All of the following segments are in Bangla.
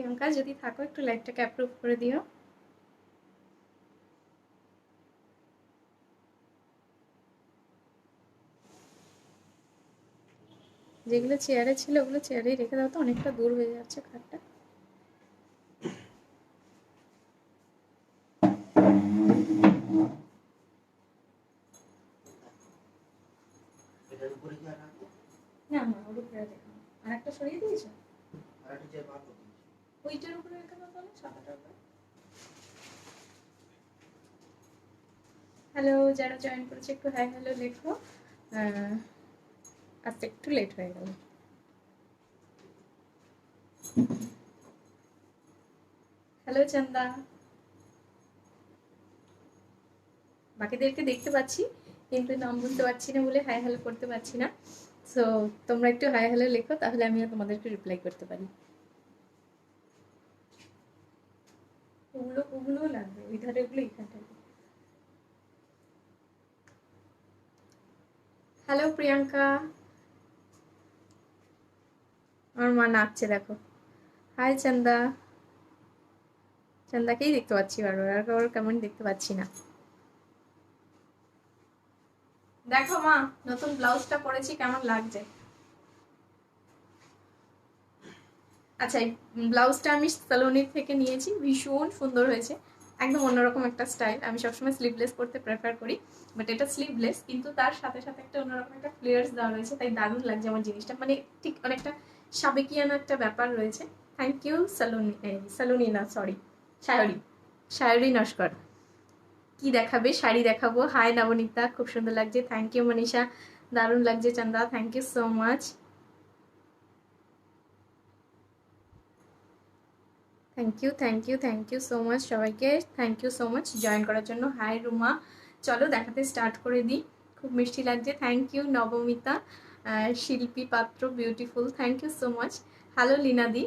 প্রিয়াঙ্কা, যদি থাকো একটু লাইভটাকে অ্যাপ্রুভ করে দিও। যেগুলো চেয়ারে ছিল ওগুলো চেয়ারেই রেখে দাও তো, অনেকটা দূর হয়ে যাচ্ছে খাটটা। না না, ওর উপরে রেখো। আর একটা সরিয়ে দিয়েছো? ওইটার উপরে রেখে দাও তাহলে, সাদাটার উপরে। হ্যালো, যারা জয়েন করেছে একটু হাই হ্যালো লেখো। আজকে একটু লেট হয়ে গেল। হ্যালো চন্দা, বাকিদেরকে দেখতে পাচ্ছি কিন্তু নাম বলতে পারছি না বলে হাই হ্যালো করতে পারছি না। সো তোমরা একটু হাই হ্যালো লেখো, তাহলে আমিও তোমাদেরকে রিপ্লাই করতে পারি। ওগুলোও লাগবে, ওই ধারে ওগুলো এইখানটায়। হ্যালো প্রিয়াঙ্কা, আমার মা নাচছে দেখো। হাই চন্দা, চন্দাকেই দেখতে পাচ্ছি বারবার, আর কারোর কেমন দেখতে পাচ্ছি না। দেখো মা, নতুন ব্লাউজটা পরেছি, কেমন লাগছে? আচ্ছা, এই ব্লাউজটা আমি সালোনির থেকে নিয়েছি, ভীষণ সুন্দর হয়েছে, একদম অন্যরকম একটা স্টাইল। আমি সবসময় স্লিভলেস পরতে প্রেফার করি, বাট এটা স্লিভলেস কিন্তু তার সাথে সাথে একটা অন্যরকম একটা ফ্লেয়ার্স দেওয়া রয়েছে, তাই দারুণ লাগছে আমার জিনিসটা, মানে ঠিক অনেকটা সাবেকিয়ানা একটা ব্যাপার রয়েছে। থ্যাংক ইউ সালোনি, সালোনি না সরি, সায়রি, সায়রি নস্কর। কি দেখাবে? শাড়ি দেখাবো। হাই নবনীতা, খুব সুন্দর লাগছে, থ্যাংক ইউ মনীষা, দারুণ লাগছে Chanda, thank you so much, thank you thank you thank you so much সবাইকে, thank you so much join করার জন্য। হাই রুমা, চলো দেখাতে স্টার্ট করে দিই, খুব মিষ্টি লাগছে, thank you Nabamita, Shilpi Patra beautiful, thank you so much. Hello লিনাদি,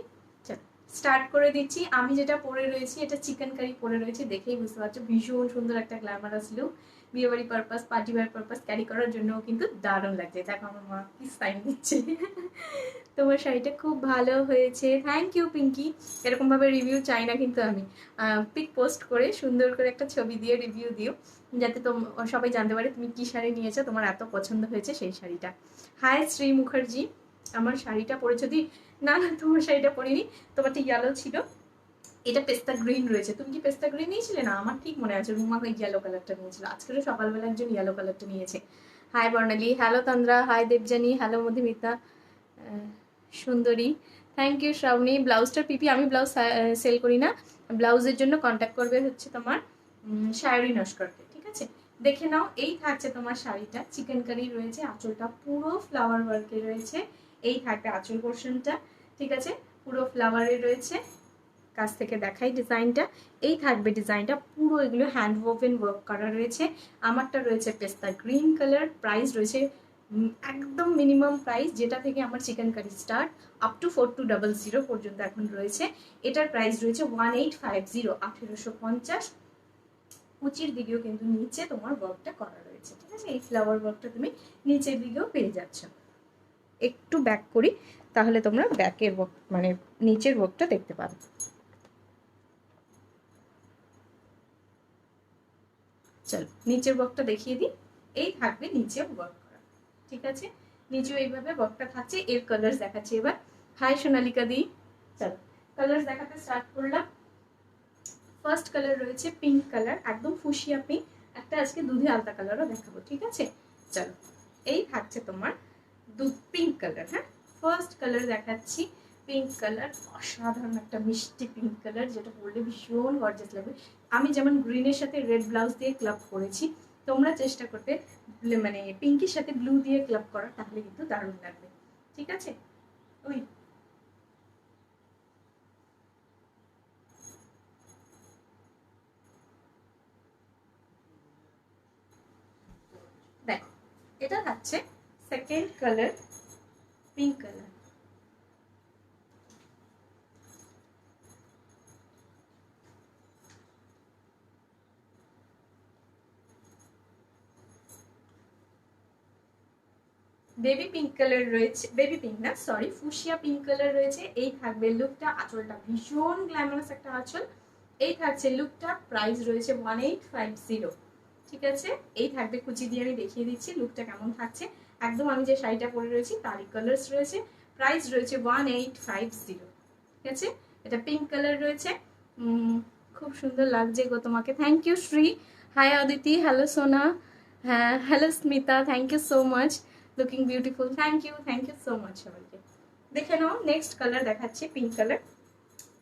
চলো স্টার্ট করে দিচ্ছি। আমি যেটা পরে রয়েছি এটা চিকেন কারি পরে রয়েছে, দেখেই বুঝতে পারছো ভীষণ সুন্দর একটা গ্ল্যামারাস লুক, বিয়েবাড়ি purpose, party wear purpose carry করার জন্যও কিন্তু দারুণ লাগছে। দেখো আমার মা কি সাইন দিচ্ছে। তোমার শাড়িটা খুব ভালো হয়েছে, থ্যাংক ইউ পিঙ্কি। এরকমভাবে রিভিউ চাই না কিন্তু আমি, পিক পোস্ট করে সুন্দর করে একটা ছবি দিয়ে রিভিউ দিও, যাতে সবাই জানতে পারে তুমি কি শাড়ি নিয়েছো, তোমার এত পছন্দ হয়েছে সেই শাড়িটা। হাই শ্রী মুখার্জি, আমার শাড়িটা পরেছো দি? না না, তোমার শাড়িটা পরিনি, তোমারটা ইয়েলো ছিল, এটা পেস্তা গ্রিন রয়েছে। তুমি কি পেস্তা গ্রিন নিয়েছিলে? না, আমার ঠিক মনে আছে রুমা ওই ইয়েলো কালারটা নিয়েছিল, আজকেরও সকালবেলা একজন ইয়েলো কালারটা নিয়েছে। হাই বর্ণালী, হ্যালো তন্দ্রা, হাই দেবজানী, হ্যালো মধুমিতা, সুন্দরী, থ্যাংক ইউ শ্রাবণী। ব্লাউজটার পিপি, আমি ব্লাউজ সেল করি না, ব্লাউজের জন্য কন্ট্যাক্ট করবে হচ্ছে তোমার শায়রি নস্করকে, ঠিক আছে? দেখে নাও, এই থাকছে তোমার শাড়িটা, চিকেন কারি রয়েছে, আঁচলটা পুরো ফ্লাওয়ার ওয়ার্কে রয়েছে, এই থাকবে আঁচল পোর্শনটা, ঠিক আছে, পুরো ফ্লাওয়ারে রয়েছে। কাছ থেকে দেখাই ডিজাইনটা, এই থাকবে ডিজাইনটা, পুরো এগুলো হ্যান্ড ওভেন ওয়ার্ক করা রয়েছে। আমারটা রয়েছে পেস্তা গ্রিন কালার, প্রাইস রয়েছে একদম মিনিমাম প্রাইস, যেটা থেকে আমার chicken curry start up to 4200 পর্যন্ত এখন রয়েছে। এটার প্রাইস রয়েছে 1850, 1850। কুচির দিকেও কিন্তু নিচে তোমার ওয়ার্কটা করা রয়েছে, ঠিক আছে? এই ফ্লাওয়ার ওয়ার্কটা তুমি নিচের দিকেও পেয়ে যাচ্ছ। একটু ব্যাক করি, তাহলে তোমরা ব্যাকের ওয়ার্ক মানে নিচের ওয়ার্কটা দেখতে পাবে। চলো নিচের ওয়ার্কটা দেখিয়ে দিই, এই থাকবে নিচে ওয়ার্ক করা, ঠিক আছে? নিচেও এইভাবে ওয়ার্কটা থাকছে। এর কালার দেখাচ্ছি এবার। হাই সোনালিকা দি, চলো কালার দেখাতে স্টার্ট করলাম। ফার্স্ট কালার রয়েছে পিঙ্ক কালার, একদম ফুসিয়া পিঙ্ক, একটা আজকে দুধে আলতা কালারও দেখাবো, ঠিক আছে? চলো, এই থাকছে তোমার দুধ পিঙ্ক কালার। হ্যাঁ, ফার্স্ট কালার দেখাচ্ছি পিঙ্ক কালার, অসাধারণ একটা মিষ্টি পিঙ্ক কালার, যেটা পরলে ভীষণ গর্জাস লাগবে। আমি যেমন গ্রিনের সাথে রেড ব্লাউজ দিয়ে ক্লাব করেছি, তোমরা চেষ্টা করবে মানে পিঙ্কের সাথে ব্লু দিয়ে ক্লাব করা, তাহলে কিন্তু দারুণ লাগবে, ঠিক আছে? ওই দেখো, এটা থাকছে second colour, pink colour. Baby pink colour রয়েছে, বেবি পিঙ্ক না সরি ফুশিয়া পিঙ্ক কালার রয়েছে। এই থাকবে লুকটা, আঁচলটা ভীষণ গ্ল্যামারাস একটা আঁচল। এই থাকছে লুকটা, প্রাইস রয়েছে 1850। ঠিক আছে, এই থাকবে কুচি দিয়ে আমি দেখিয়ে দিচ্ছি লুকটা কেমন থাকছে। একদম আমি যে শাড়িটা পরে রয়েছি তারই কালার্স রয়েছে, প্রাইস রয়েছে 1850। ঠিক আছে, এটা পিঙ্ক কালার রয়েছে। খুব সুন্দর লাগছে গো তোমাকে, thank you Shri. Hi Aditi, hello সোনা, হ্যাঁ hello Smita, thank you so much, looking beautiful, thank you so much সবাইকে। দেখে নাও নেক্সট কালার দেখাচ্ছি, পিঙ্ক কালার।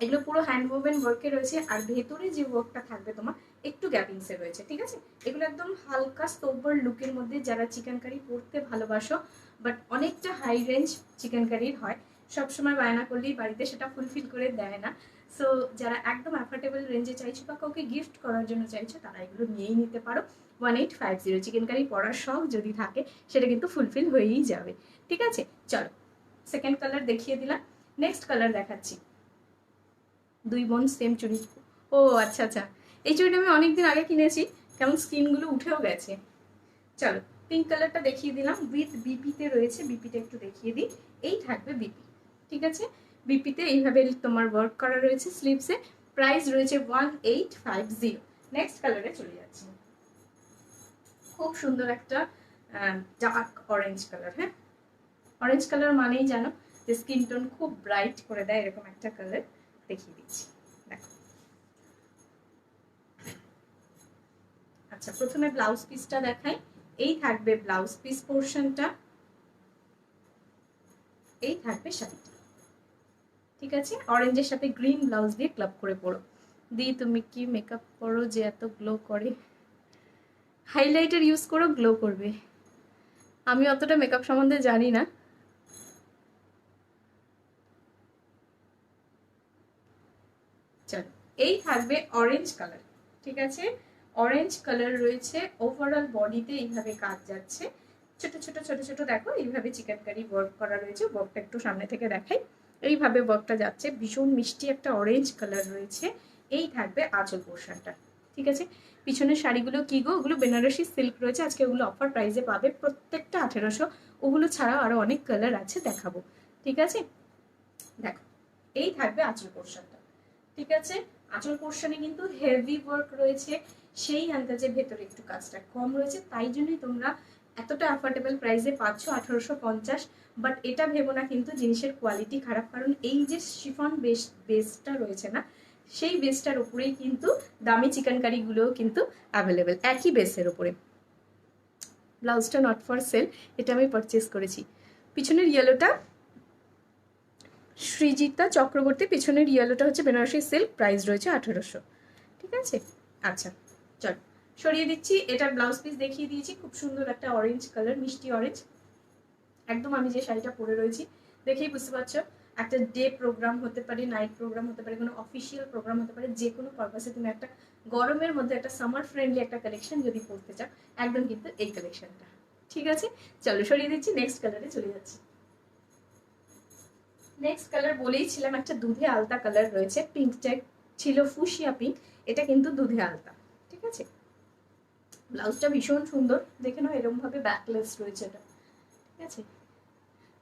এগুলো পুরো হ্যান্ড ওভেন ওয়ার্কে রয়েছে, আর ভেতরে যে ওয়ার্কটা থাকবে তোমার একটু গ্যাপিংসে রয়েছে। ঠিক আছে, এগুলো একদম হালকা সোবার লুকের মধ্যে, যারা চিকেন কারি পরতে ভালোবাসো বাট অনেকটা হাই রেঞ্জ চিকেন কারির হয়, সবসময় বায়না করলেই বাড়িতে সেটা ফুলফিল করে দেয় না। সো যারা একদম অ্যাফোর্ডেবল রেঞ্জে চাইছো বা কাউকে গিফট করার জন্য চাইছো, তারা এগুলো নিয়েই নিতে পারো। 1850 চিকেন কারি পরার শখ যদি থাকে সেটা কিন্তু ফুলফিল হয়েই যাবে। ঠিক আছে, চলো সেকেন্ড কালার দেখিয়ে দিলাম। নেক্সট কালার দেখাচ্ছি, দুই বোন সেম চুড়ি। ও আচ্ছা আচ্ছা, এই চুড়িটা আমি অনেকদিন আগে কিনেছি, কেমন স্কিনগুলো উঠেও গেছে। চলো পিঙ্ক কালারটা দেখিয়ে দিলাম, উইথ বিপিতে রয়েছে, বিপিটা একটু দেখিয়ে দিই। এই থাকবে বিপি। ঠিক আছে, বিপিতে এইভাবে তোমার ওয়ার্ক করা রয়েছে স্লিভসে, প্রাইস রয়েছে 1850। নেক্সট কালারে চলে যাচ্ছি, খুব সুন্দর একটা ডার্ক অরেঞ্জ কালার। হ্যাঁ, অরেঞ্জ কালার মানেই জানো যে স্কিন টোন খুব ব্রাইট করে দেয়, এরকম একটা কালার দেখিয়ে দিচ্ছি, দেখো। আচ্ছা, প্রথমে ব্লাউজ পিসটা দেখাই। এই থাকবে ব্লাউজ পিস পোর্শনটা, এই থাকবে শাড়িটা। ঠিক আছে, অরেঞ্জের সাথে গ্রিন ব্লাউজ দিয়ে ক্লাব করে পরো। দি তুমি কি মেকআপ করো যে এত গ্লো করে? হাইলাইটার ইউজ করো, গ্লো করবে। আমি অতটা মেকআপ সম্বন্ধে জানি না। চলো, এই থাকবে অরেঞ্জ কালার। ঠিক আছে, অরেঞ্জ কালার রয়েছে, ওভারঅল বডিতে এইভাবে কাজ যাচ্ছে, ছোট ছোট ছোট ছোট দেখো এইভাবে চিকেন কারি ওয়ার্ক করা রয়েছে। ওয়ার্কটা একটু সামনে থেকে দেখাই, এইভাবে ওয়ার্কটা যাচ্ছে, ভীষণ মিষ্টি একটা অরেঞ্জ কালার রয়েছে। এই থাকবে আঁচল পোর্শনটা। ঠিক আছে, পিছনের শাড়িগুলো কি গো, ওগুলো বেনারসি সিল্ক রয়েছে, আজকে ওগুলো অফার প্রাইসে পাবে, প্রত্যেকটা 1800। ওগুলো ছাড়াও আরো অনেক কালার আছে, দেখাবো। ঠিক আছে, দেখো এই থাকবে আঁচল পোর্শনটা। ঠিক আছে, আঁচল পোর্শনে কিন্তু হেভি ওয়ার্ক রয়েছে, সেই আন্দাজে ভেতরে একটু কাজটা কম রয়েছে, তাই জন্যই তোমরা এতটা অ্যাফোর্ডেবল প্রাইসে পাচ্ছ 1850। বাট এটা ভেবো না কিন্তু জিনিসের কোয়ালিটি খারাপ, কারণ এই যে শিফন বেসটা রয়েছে না, সেই বেসটার উপরেই কিন্তু দামি চিকেন কারিগুলোও কিন্তু অ্যাভেলেবেল, একই বেসের উপরে। ব্লাউজটা নট ফর সেল, এটা আমি পারচেস করেছি। পিছনের ইয়েলোটা সৃজিতা চক্রবর্তী, পিছনের ইয়েলোটা হচ্ছে বেনারসি সিল্ক, প্রাইস রয়েছে 1800। ঠিক আছে, আচ্ছা চল সরিয়ে দিচ্ছি। এটার ব্লাউজ পিস দেখিয়ে দিয়েছি, খুব সুন্দর একটা অরেঞ্জ কালার, মিষ্টি অরেঞ্জ, একদম আমি যে শাড়িটা পরে রয়েছি দেখেই বুঝতে পারছো। একটা ডে প্রোগ্রাম হতে পারে, নাইট প্রোগ্রাম হতে পারে, কোনো অফিসিয়াল প্রোগ্রাম হতে পারে, যে কোনো পারপাসে তুমি একটা গরমের মধ্যে একটা সামার ফ্রেন্ডলি একটা কালেকশন যদি পরতে চাও, একদম কিন্তু এই কালেকশনটা। ঠিক আছে, চলো সরিয়ে দিচ্ছি, নেক্সট কালারে চলে যাচ্ছি। নেক্সট কালার বলেইছিলাম একটা দুধে আলতা কালার রয়েছে, পিঙ্কটা ছিল ফুশিয়া পিঙ্ক, এটা কিন্তু দুধে আলতা। ঠিক আছে, ব্লাউজটা ভীষণ সুন্দর, দেখে নাও এরকম ভাবে ব্যাকলেস রয়েছে এটা। ঠিক আছে,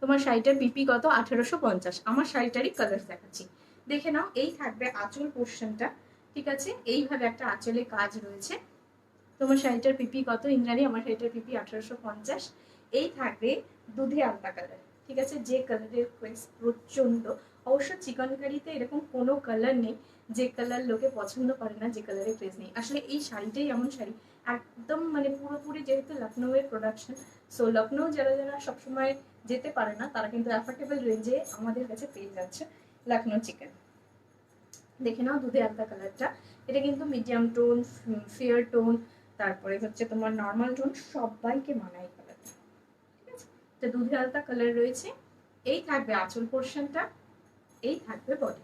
তোমার শাড়িটার পিপি কত? 1850। আমার শাড়িটারই কালার দেখাচ্ছি, দেখে নাও। এই থাকবে আঁচল পোর্শনটা। ঠিক আছে, এইভাবে একটা আঁচলে কাজ রয়েছে। তোমার শাড়িটার পিপি কত ইন্দ্রাণী? আমার শাড়িটার পিপি 1850। এই থাকবে দুধে আলতা কালার। ঠিক আছে, যে কালারের ক্রেজ প্রচন্ড, অবশ্য চিকন কারিতে এরকম কোনো কালার নেই যে কালার লোকে পছন্দ করে না, যে কালারের ক্রেজ নেই। আসলে এই শাড়িটাই এমন শাড়ি, একদম মানে পুরোপুরি, যেহেতু লখনৌয়ের প্রোডাকশন, সো লখনৌ যারা যারা সবসময় যেতে পারে না, তারা কিন্তু অ্যাফোর্ডেবল রেঞ্জে আমাদের কাছে পেয়ে যাচ্ছে লখনৌ চিকেন। দেখে নাও দুধে আলতা কালারটা, এটা কিন্তু মিডিয়াম টোন, ফেয়ার টোন, তারপরে হচ্ছে তোমার নর্মাল টোন, সবাইকে মানায় কালারটা। ঠিক আছে, এটা দুধে আলতা কালার রয়েছে। এই থাকবে আঁচল পোর্শনটা, এই থাকবে বডি।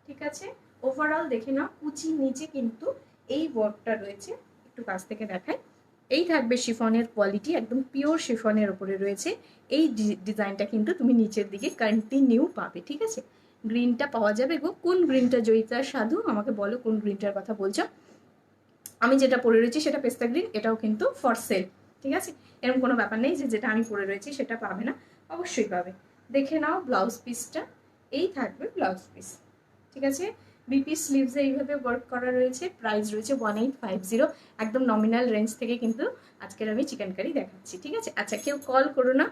ঠিক আছে, ওভারঅল দেখে নাও, কুচির নিচে কিন্তু এই ওয়ার্কটা রয়েছে, একটু কাছ থেকে দেখাই। এই থাকবে শিফনের কোয়ালিটি, একদম পিওর শিফনের উপরে রয়েছে। এই ডিজাইনটা কিন্তু তুমি নিচের দিকে কন্টিনিউ পাবে। ঠিক আছে, গ্রিনটা পাওয়া যাবে গো, কোন গ্রিনটা জয়িতা সাধু আমাকে বলো, কোন গ্রিনটার কথা বলছো? আমি যেটা পরে রয়েছি সেটা পেস্তা গ্রিন, এটাও কিন্তু ফর সেল। ঠিক আছে, এরকম কোনো ব্যাপার নেই যে যেটা আমি পরে রয়েছি সেটা পাবে না, অবশ্যই পাবে। দেখে নাও ব্লাউজ পিসটা, এই থাকবে ব্লাউজ পিস। ঠিক আছে, বিপি স্লিভসে এইভাবে ওয়ার্ক করা রয়েছে। প্রাইস রয়েছে 1850, একদম নমিনাল রেঞ্জ থেকে কিন্তু আজকের আমি চিকেন কারি দেখাচ্ছি। ঠিক আছে, আচ্ছা কেউ কল করো না,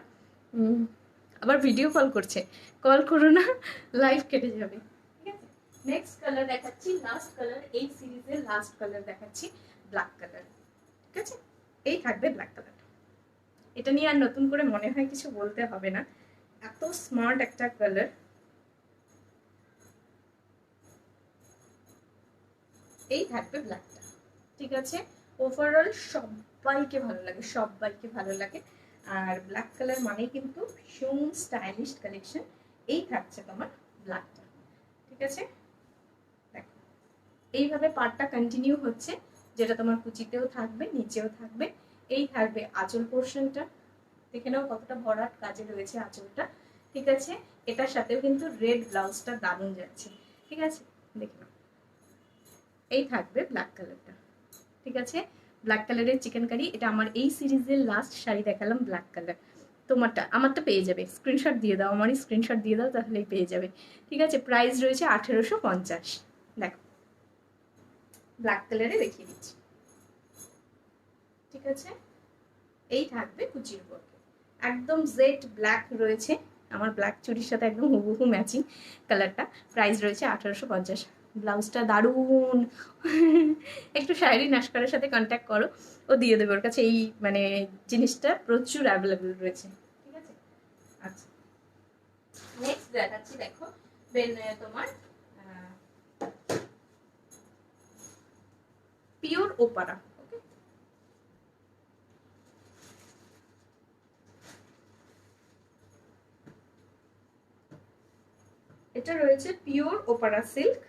আবার ভিডিও কল করছে, কল করো না, লাইভ কেটে যাবে। ঠিক আছে, নেক্সট কালার দেখাচ্ছি, লাস্ট কালার, এই সিরিজের লাস্ট কালার দেখাচ্ছি, ব্ল্যাক কালার। ঠিক আছে, এই থাকবে ব্ল্যাক কালার। এটা নিয়ে আর নতুন করে মনে হয় কিছু বলতে হবে না, এত স্মার্ট একটা কালার। এই থাকবে ব্ল্যাকটা। ঠিক আছে, ওভারঅল সবাইকে ভালো লাগে, সবাইকে ভালো লাগে। আর ব্ল্যাক কালার মানেই কিন্তু ভীষণ স্টাইলিশ কালেকশন। এই থাকছে তোমার ব্ল্যাকটা। ঠিক আছে, দেখো এইভাবে পার্টটা কন্টিনিউ হচ্ছে, যেটা তোমার কুচিতেও থাকবে, নিচেও থাকবে। এই থাকবে আঁচল পোর্শনটা, দেখে নাও কতটা ভরাট কাজে রয়েছে আঁচলটা। ঠিক আছে, এটার সাথেও কিন্তু রেড ব্লাউজটা দারুণ যাচ্ছে। ঠিক আছে, দেখে নাও এই থাকবে ব্ল্যাক কালারটা। ঠিক আছে, ব্ল্যাক কালারের চিকেন কারি, এটা আমার এই সিরিজের লাস্ট শাড়ি দেখালাম ব্ল্যাক কালার। তোমারটা আমারটা পেয়ে যাবে, স্ক্রিনশট দিয়ে দাও, আমারই স্ক্রিনশট দিয়ে দাও, তাহলেই পেয়ে যাবে। ঠিক আছে, প্রাইস রয়েছে 1850। দেখো ব্ল্যাক কালারে দেখিয়ে দিচ্ছি। ঠিক আছে, এই থাকবে কুচির ওয়ার্কে, একদম জেড ব্ল্যাক রয়েছে, আমার ব্ল্যাক চুড়ির সাথে একদম হুবহু ম্যাচিং কালারটা। প্রাইস রয়েছে 1850। ব্লাউজটা দারুণ, একটু শায়রি নাস্করের সাথে কন্ট্যাক্ট করো, ও দিয়ে দেবে, ওর কাছে এই মানে জিনিসটা প্রচুর অ্যাভেলেবেল রয়েছে। ঠিক আছে, আচ্ছা নেক্সট দেখাচ্ছি, দেখো তোমার পিওর ওপারা। ওকে, এটা রয়েছে পিওর ওপারা সিল্ক।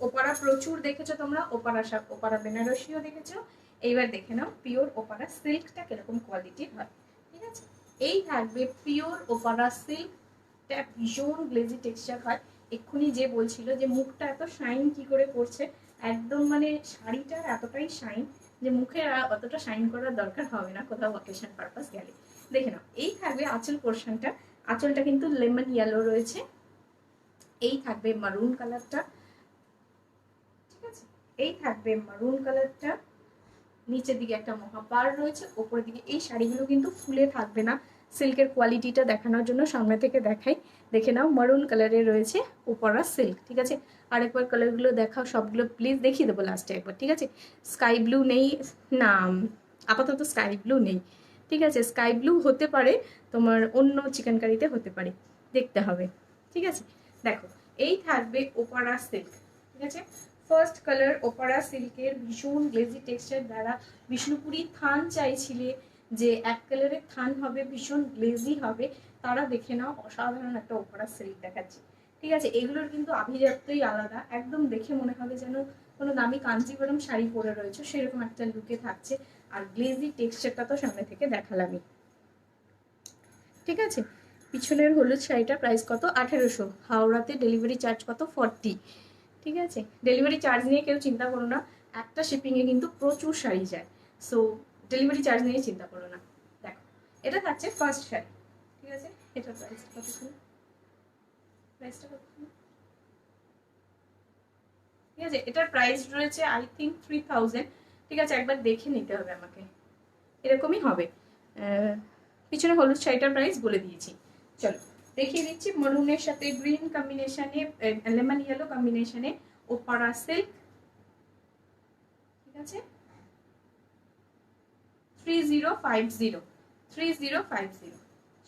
ওপারা প্রচুর দেখেছো তোমরা, ওপারা শাক, ওপারা বেনারসিও দেখেছো, এইবার দেখে নাও পিওর ওপারা সিল্কটা কিরকম কোয়ালিটির হয়। ঠিক আছে, এই থাকবে পিওর ওপারা সিল্কটা, ভীষণ গ্লেজি টেক্সচার হয়। এক্ষুনি যে বলছিল যে মুখটা এত শাইন কি করে করছে, একদম মানে শাড়িটার এতটাই শাইন যে মুখে অতটা শাইন করার দরকার হবে না কোথাও অকেশন পারপাস গেলে। দেখে নাও এই থাকবে আঁচল পোর্শনটা, আঁচলটা কিন্তু লেমন ইয়েলো রয়েছে। এই থাকবে মারুন কালারটা। ঠিক আছে, এই থাকবে মারুন কালারটা, নিচের দিকে একটা মহাপার রয়েছে, ওপরের দিকে এই শাড়িগুলো কিন্তু ফুলে থাকবে না, সিল্কের কোয়ালিটিটা দেখানোর জন্য সামনে থেকে দেখাই। দেখে নাও মারুন কালারে রয়েছে ওপরা সিল্ক। ঠিক আছে, আরেকবার কালারগুলো দেখাও, সবগুলো প্লিজ দেখিয়ে দেবো লাস্টে একবার। ঠিক আছে, স্কাই ব্লু নেই না, আপাতত স্কাই ব্লু নেই। ঠিক আছে, স্কাই ব্লু হতে পারে তোমার অন্য চিকেন কারিতে হতে পারে, দেখতে হবে। ঠিক আছে, দেখো এই থাকবে ওপারা সিল্ক। ঠিক আছে, ফার্স্ট কালার ওপারা সিল্কের ভীষণ গ্লেজি টেক্সচার দ্বারা বিষ্ণুপুরি থান চাইছিলে যে এক কালারের থান হবে, ভীষণ গ্লেজি হবে, তারা দেখে নাও অসাধারণ একটা ওপারা সিল্ক দেখাচ্ছে। ঠিক আছে, এগুলোর কিন্তু আভিজাত্যই আলাদা, একদম দেখে মনে হবে যেন কোনো দামি কাঞ্জিপুরম শাড়ি পরে রয়েছে সেরকম একটা লুকে থাকছে। আর গ্লেজি টেক্সচারটা তো সামনে থেকে দেখালামই। ঠিক আছে, পিছনের হলুদ শাড়িটার প্রাইস কত? 1800। হাওড়াতে ডেলিভারি চার্জ কত? 40। ঠিক আছে, ডেলিভারি চার্জ নিয়ে কেউ চিন্তা করো না, একটা শিপিংয়ে কিন্তু প্রচুর শাড়ি যায়, সো ডেলিভারি চার্জ নিয়ে চিন্তা করো না। দেখো এটা থাকছে ফার্স্ট শাড়ি। ঠিক আছে, এটার প্রাইস কত? প্রাইসটা কত? ঠিক আছে, এটার প্রাইস রয়েছে আই থিঙ্ক 3000। ঠিক আছে, একবার দেখে নিতে হবে আমাকে, এরকমই হবে। পিছনে হলুদ শাড়িটার প্রাইস বলে দিয়েছি। চলো দেখিয়ে দিচ্ছি, মরুনের সাথে গ্রিন কম্বিনেশনে, লেমন ইয়েলো কম্বিনেশনে ওপারা সিল্ক। ঠিক আছে, 3050, 3050।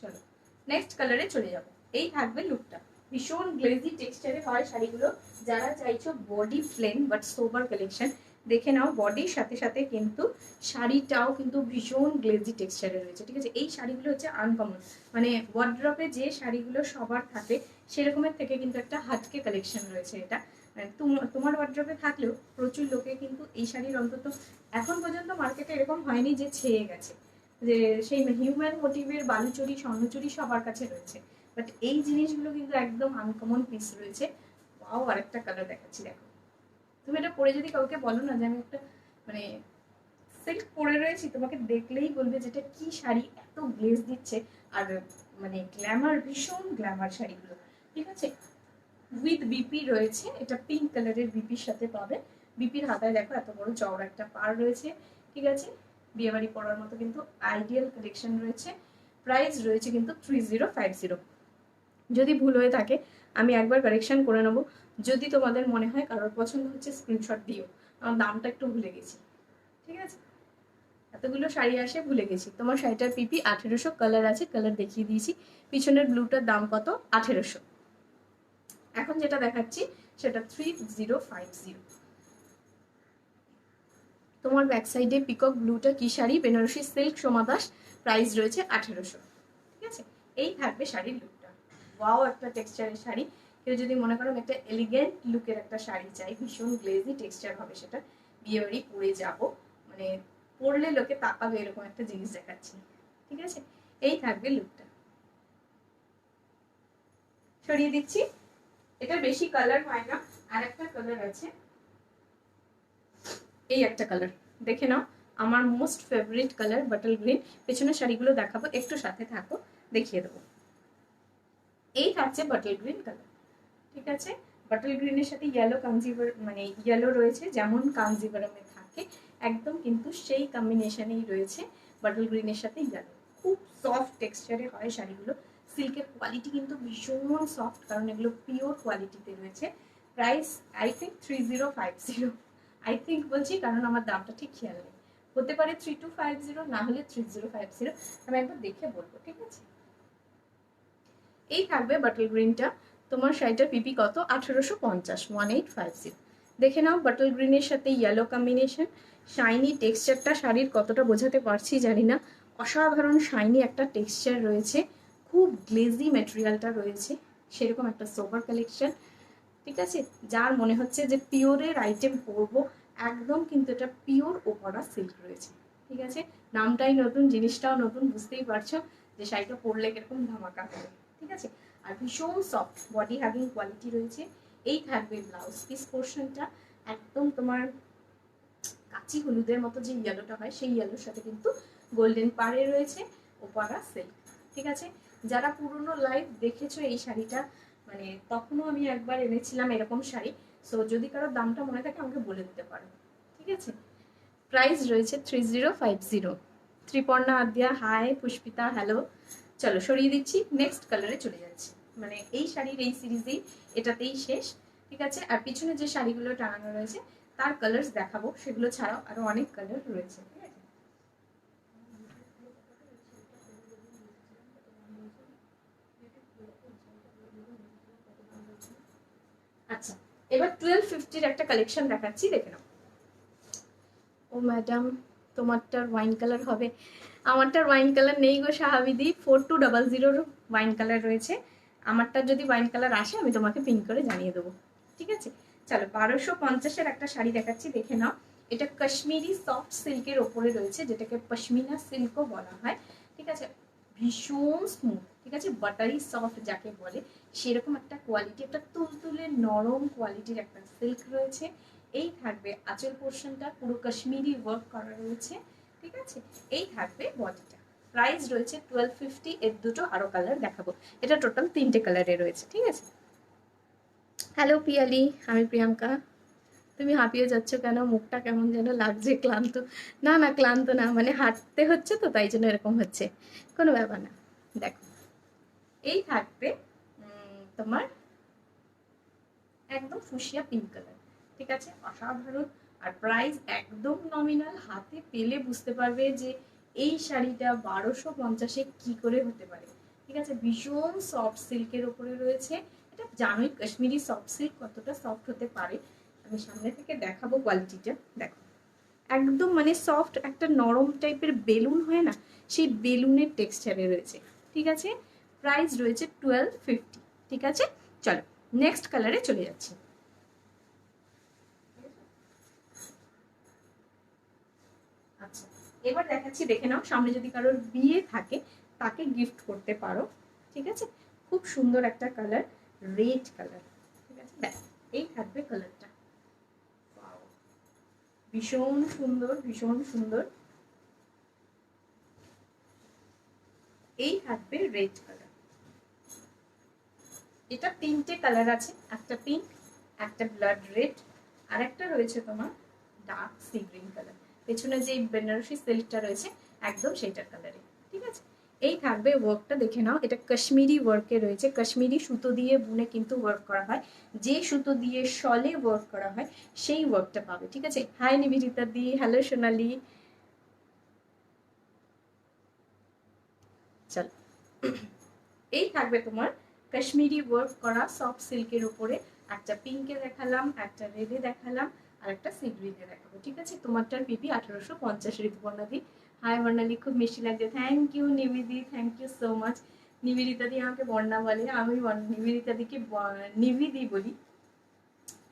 চলো নেক্সট কালারে চলে যাব। এই থাকবে লুকটা, ভীষণ গ্লেজি টেক্সচারে হয় শাড়িগুলো। যারা চাইছো body plain but sober collection, দেখে নাও বডির সাথে সাথে কিন্তু শাড়িটাও কিন্তু ভীষণ গ্লেজি টেক্সচারে রয়েছে। ঠিক আছে, এই শাড়িগুলো হচ্ছে আনকমন, মানে ওয়ার্ড্রপে যে শাড়িগুলো সবার থাকে সেরকমের থেকে কিন্তু একটা হাটকে কালেকশন রয়েছে এটা। তোমার ওয়ার্ড্রপে থাকলেও প্রচুর লোকে কিন্তু এই শাড়ির অন্তত এখন পর্যন্ত মার্কেটে এরকম হয়নি যে ছেয়ে গেছে, যে সেই হিউম্যান মোটিভের বালুচুরি স্বর্ণচুরি সবার কাছে রয়েছে, বাট এই জিনিসগুলো কিন্তু একদম আনকমন পিস রয়েছে। পাও আরেকটা কালার দেখাচ্ছি, দেখো তুমি এটা পরে যদি কাউকে বলো না যে আমি একটা মানে সিল্ক পরে রয়েছি, তোমাকে দেখলেই বলবে যেটা কি শাড়ি, এত গ্লেজ দিচ্ছে। আর মানে গ্ল্যামার, ভীষণ গ্ল্যামার শাড়িগুলো, ঠিক আছে। উইথ বিপি রয়েছে, এটা পিঙ্ক কালারের বিপির সাথে পাবে। বিপির হাতায় দেখো এত বড় চওড়া একটা পার রয়েছে, ঠিক আছে। বিয়েবাড়ি পরার মতো কিন্তু আইডিয়াল কালেকশন রয়েছে। প্রাইস রয়েছে কিন্তু 3050। যদি ভুল হয়ে থাকে আমি একবার কারেকশন করে নেবো। যদি তোমাদের মনে হয় কারোর পছন্দ হচ্ছে স্ক্রিনশট দিও, আমার দামটা একটু ভুলে গেছি, ঠিক আছে। এতগুলো শাড়ি আসে ভুলে গেছি। তোমার শাড়িটার পিপি 1800, কালার আছে, কালার দেখিয়ে দিয়েছি। পিছনের ব্লুটার দাম কত? 1800। এখন যেটা দেখাচ্ছি সেটা 3050। তোমার ব্যাক সাইডে পিকক ব্লুটা কি শাড়ি? বেনারসি সিল্ক সোমাদাস, প্রাইস রয়েছে 1800, ঠিক আছে। এই থাকবে শাড়ির লুকটা। ওয়াও, একটা টেক্সচারের শাড়ি। কেউ যদি মনে করো একটা এলিগেন্ট লুকের একটা শাড়ি চাই, ভীষণ গ্লেজি টেক্সচার হবে, সেটা বিয়ে বাড়ি পরে যাব, মানে পরলে লোকে তাকাবে, এরকম একটা জিনিস দেখাচ্ছি, ঠিক আছে। এই থাকবে লুকটা। সরিয়ে দিচ্ছি, এটা বেশি কালার হয় না। আর একটা কালার আছে, এই একটা কালার দেখে নাও, আমার most favourite colour bottle green. পেছনের শাড়িগুলো দেখাবো, একটু সাথে থাকো, দেখিয়ে দেবো। এই থাকছে বাটল গ্রিন কালার, ঠিক আছে। বাটল গ্রিনের সাথে ইয়েলো কাঞ্জিভার, মানে ইয়েলো রয়েছে যেমন কাঞ্জিভারামে থাকে, একদম কিন্তু সেই কম্বিনেশনেই রয়েছে বাটল গ্রিনের সাথে ইয়েলো। খুব সফট টেক্সচারে হয় শাড়িগুলো। সিল্কের কোয়ালিটি কিন্তু ভীষণ সফট, কারণ এগুলো পিওর কোয়ালিটিতে রয়েছে। Price I think 3050। I think বলছি কারণ আমার দামটা ঠিক খেয়াল নেই, হতে পারে 3250, না হলে 3050। আমি একবার দেখে বলবো, ঠিক আছে। এই থাকবে বাটল গ্রিনটা। তোমার শাড়িটার পিপি কত? 1850, 1850। দেখে নাও, বাটল গ্রিনের সাথে ইয়েলো কম্বিনেশন। শাইনি টেক্সচারটা শাড়ির কতটা বোঝাতে পারছি জানি না, অসাধারণ শাইনি একটা টেক্সচার রয়েছে, খুব গ্লেজি ম্যাটেরিয়ালটা রয়েছে, সেরকম একটা সোবার কালেকশন, ঠিক আছে। যার মনে হচ্ছে যে পিওরের আইটেম পরবো, একদম কিন্তু এটা পিওর ওপারা সিল্ক রয়েছে, ঠিক আছে। নামটাই নতুন, জিনিসটাও নতুন, বুঝতেই পারছো যে শাড়িটা পরলে কিরকম ধামাকা হবে, ঠিক আছে। আর ভীষণ সফট বডি হ্যাভিং কোয়ালিটি রয়েছে। এই থাকবে ব্লাউজ পিস পোর্শনটা, একদম তোমার কাচি হলুদের মতো যে ইয়েলোটা হয় সেই ইয়েলোর সাথে কিন্তু গোল্ডেন পাড়ে রয়েছে ওপারা সিল্ক, ঠিক আছে। যারা পুরনো লাইভ দেখেছো এই শাড়িটা, মানে তখনও আমি একবার এনেছিলাম এরকম শাড়ি, সো যদি কারোর দামটা মনে থাকে আমাকে বলে দিতে পারো, ঠিক আছে। প্রাইস রয়েছে 3050। ত্রিপর্ণা আদ্যা হাই, পুষ্পিতা হ্যালো। চলো সরিয়ে দিচ্ছি, নেক্সট কালারে চলে যাচ্ছি, মানে এই শাড়ির এই সিরিজেই এটাতেই শেষ, ঠিক আছে। আর পিছনে যে শাড়িগুলো টাঙানো রয়েছে তার কালার্স দেখাবো, সেগুলো ছাড়াও আরো অনেক কালার রয়েছে, ঠিক আছে। আচ্ছা, এবার 1250-র একটা কালেকশন দেখাচ্ছি, দেখে নাও। ও ম্যাডাম, তোমারটার ওয়াইন কালার হবে, আমারটার ওয়াইন কালার নেই গো শাহাবিদি। 4200 ওয়াইন কালার রয়েছে, আমারটার যদি ওয়াইন কালার আসে আমি তোমাকে পিন করে জানিয়ে দেবো, ঠিক আছে। চলো 1250-এর একটা শাড়ি দেখাচ্ছি, দেখে নাও। এটা কাশ্মীরি সফট সিল্কের ওপরে রয়েছে, যেটাকে পশমিনা সিল্কও বলা হয়, ঠিক আছে। ভীষণ স্মুথ, ঠিক আছে, বাটারি সফট যাকে বলে সেরকম একটা কোয়ালিটি, একটা তুলতুলে নরম কোয়ালিটির একটা সিল্ক রয়েছে। এই থাকবে আঁচল পোর্শনটা, পুরো কাশ্মীরি ওয়ার্ক করা রয়েছে, ঠিক আছে। এই থাকবে বডিটা। প্রাইস রয়েছে 1250। এর দুটো আরো কালার দেখাবো, এটা টোটাল 3টে কালারে রয়েছে, ঠিক আছে। হ্যালো পিয়ালি, আমি প্রিয়াঙ্কা। তুমি হাঁপিয়ে যাচ্ছ কেন? মুখটা কেমন যেন লাগছে, ক্লান্ত? না না, ক্লান্ত না, মানে হাঁটতে হচ্ছে তো তাই জন্য এরকম হচ্ছে, কোনো ব্যাপার না। দেখো, এই থাকবে তোমার একদম ফুসিয়া পিঙ্ক কালার, ঠিক আছে, অসাধারণ। আর প্রাইস একদম নমিনাল, হাতে পেলে বুঝতে পারবে যে এই শাড়িটা 1250-এ কি করে হতে পারে, ঠিক আছে। ভীষণ সফট সিল্কের ওপরে রয়েছে, এটা জানোই কাশ্মীরি সফট সিল্ক কতটা সফট হতে পারে। আমি সামনে থেকে দেখাবো কোয়ালিটিটা, দেখো একদম মানে সফট একটা নরম টাইপের বেলুন হয় না, সেই বেলুনের টেক্সচারে রয়েছে, ঠিক আছে। প্রাইস রয়েছে 1250, ঠিক আছে। চলো নেক্সট কালারে চলে যাচ্ছি। আচ্ছা, এবার দেখাচ্ছি, দেখে নাও, সামনে যদি কারোর বিয়ে থাকে তাকে গিফট করতে পারো, ঠিক আছে। খুব সুন্দর একটা কালার, রেড কালার, ঠিক আছে। দেখ, এই থাকবে কালারটা, ভীষণ সুন্দর, ভীষণ সুন্দর। এই থাকবে রেড কালার। এটা তিনটে কালার আছে, একটা পিঙ্ক, একটা ব্লাড রেড, আর একটা রয়েছে তোমার ডার্ক সি গ্রিন কালার। পেছনে যে বেনারসি সিল্কটা রয়েছে একদম সেইটার কালারে, ঠিক আছে। এই থাকবে ওয়ার্কটা, দেখে নাও। এটা কাশ্মীরি ওয়ার্কে রয়েছে, কাশ্মীরি সুতো দিয়ে বুনে কিন্তু ওয়ার্ক করা হয়। যে সুতো দিয়ে শলে ওয়ার্ক করা হয় সেই ওয়ার্কটা পাবে, ঠিক আছে। হাই নিবেদিতা দি, হ্যালো সোনালি। চল, এই থাকবে তোমার কাশ্মীরি ওয়ার্ক করা সফট সিল্কের উপরে। একটা পিঙ্কে দেখালাম, একটা রেডে দেখালাম, আর একটা সি গ্রিনে দেখাবো, ঠিক আছে। তোমারটার পিপি 1850 ঋতুপর্ণা দি। হাই বর্ণালী, খুব মিষ্টি লাগছে, thank you Nibedi, thank you so much. Nibedita di আমাকে বর্ণা বলে, আমি নিবেদিতা দিকে নিবিদি বলি।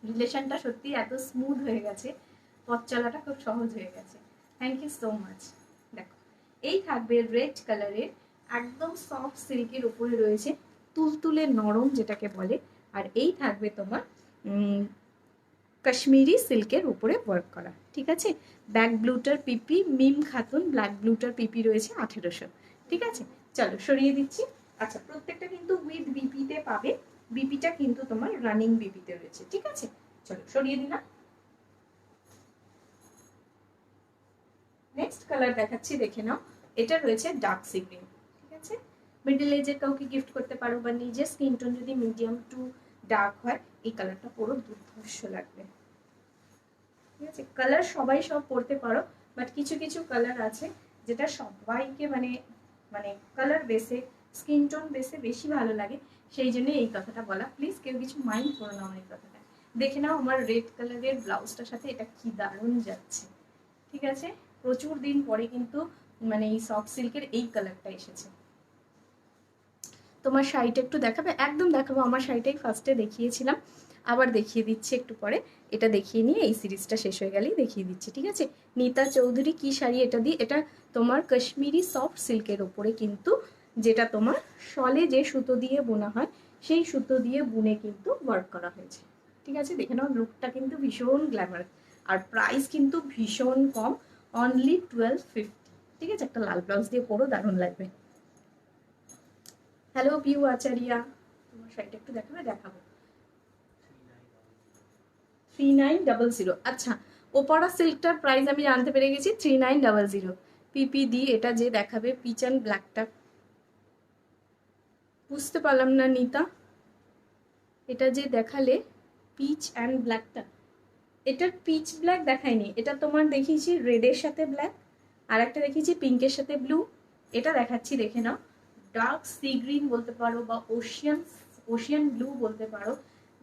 রিলেশনটা সত্যি এত স্মুথ হয়ে গেছে, পথ চলাটা খুব সহজ হয়ে গেছে, থ্যাংক ইউ সো মাচ। দেখো, এই থাকবে রেড কালারের, একদম সফট সিল্কের উপরে রয়েছে তুলতুলে নরম যেটাকে বলে। আর এই থাকবে তোমার কাশ্মীরি সিল্কের উপরে ওয়ার্ক করা, ঠিক আছে। ব্যাক ব্লুটার পিপি মিম খাতুন, ব্ল্যাক ব্লুটার পিপি রয়েছে 1800, ঠিক আছে। চলো সরিয়ে দিচ্ছি। আচ্ছা, প্রত্যেকটা কিন্তু উইথ বিপিতে পাবে, বিপিটা কিন্তু তোমার রানিং বিপিতে রয়েছে, ঠিক আছে। চলো সরিয়ে দিলাম। নেক্সট কালার দেখাচ্ছি, দেখে নাও। এটা রয়েছে ডার্ক সি গ্রিন, ঠিক আছে। মিডল এজের কাউকে গিফট করতে পারো, বা নিজের স্কিন টোন যদি মিডিয়াম টু ডার্ক হয়, এই কালারটা পুরো দুর্ধর্ষ লাগবে, ঠিক আছে। কালার সবাই সব পরতে পারো, বাট কিছু কিছু কালার আছে যেটা সবাইকে মানে মানে কালার বেসে, স্কিন টোন বেসে বেশি ভালো লাগে, সেই জন্য এই কথাটা বলা। প্লিজ কেউ কিছু মাইন্ড করো না আমার এই কথাটা। দেখে নাও আমার রেড কালারের ব্লাউজটার সাথে এটা কি দারুণ যাচ্ছে, ঠিক আছে। প্রচুর দিন পরে কিন্তু মানে এই সফট সিল্কের এই কালারটা এসেছে। তোমার শাড়িটা একটু দেখাবে? একদম দেখাবো, আমার শাড়িটাই ফার্স্টে দেখিয়েছিলাম, আবার দেখিয়ে দিচ্ছি একটু পরে। এটা দেখিয়ে নিয়ে এই সিরিজটা শেষ হয়ে গেলেই দেখিয়ে দিচ্ছি, ঠিক আছে। নীতা চৌধুরী কি শাড়ি এটা দিয়ে? এটা তোমার কাশ্মীরি সফট সিল্কের ওপরে কিন্তু, যেটা তোমার শলে যে সুতো দিয়ে বোনা হয় সেই সুতো দিয়ে বুনে কিন্তু ওয়ার্ক করা হয়েছে, ঠিক আছে। দেখে নাও, লুকটা কিন্তু ভীষণ গ্ল্যামার, আর প্রাইস কিন্তু ভীষণ কম, অনলি 1250, ঠিক আছে। একটা লাল ব্লাউজ দিয়ে পরো, দারুণ লাগবে। হ্যালো পিউ আচারিয়া, তোমার শাড়িটা একটু দেখাবে? দেখাবো। 3900, আচ্ছা। ওপারা সিল্কটার প্রাইস আমি জানতে পেরে গেছি, 3900। পিপি দি, এটা যে দেখাবে পিচ অ্যান্ড ব্ল্যাকটা, বুঝতে পারলাম না নিতা, এটা যে দেখালে পিচ অ্যান্ড ব্ল্যাকটা, এটার পিচ ব্ল্যাক দেখায়নি, এটা তোমার দেখিয়েছি রেডের সাথে ব্ল্যাক, আর একটা দেখিয়েছি পিঙ্কের সাথে ব্লু। এটা দেখাচ্ছি, দেখে নাও। ডার্ক সি গ্রিন বলতে পারো, বা ওশিয়ান ব্লু বলতে পারো।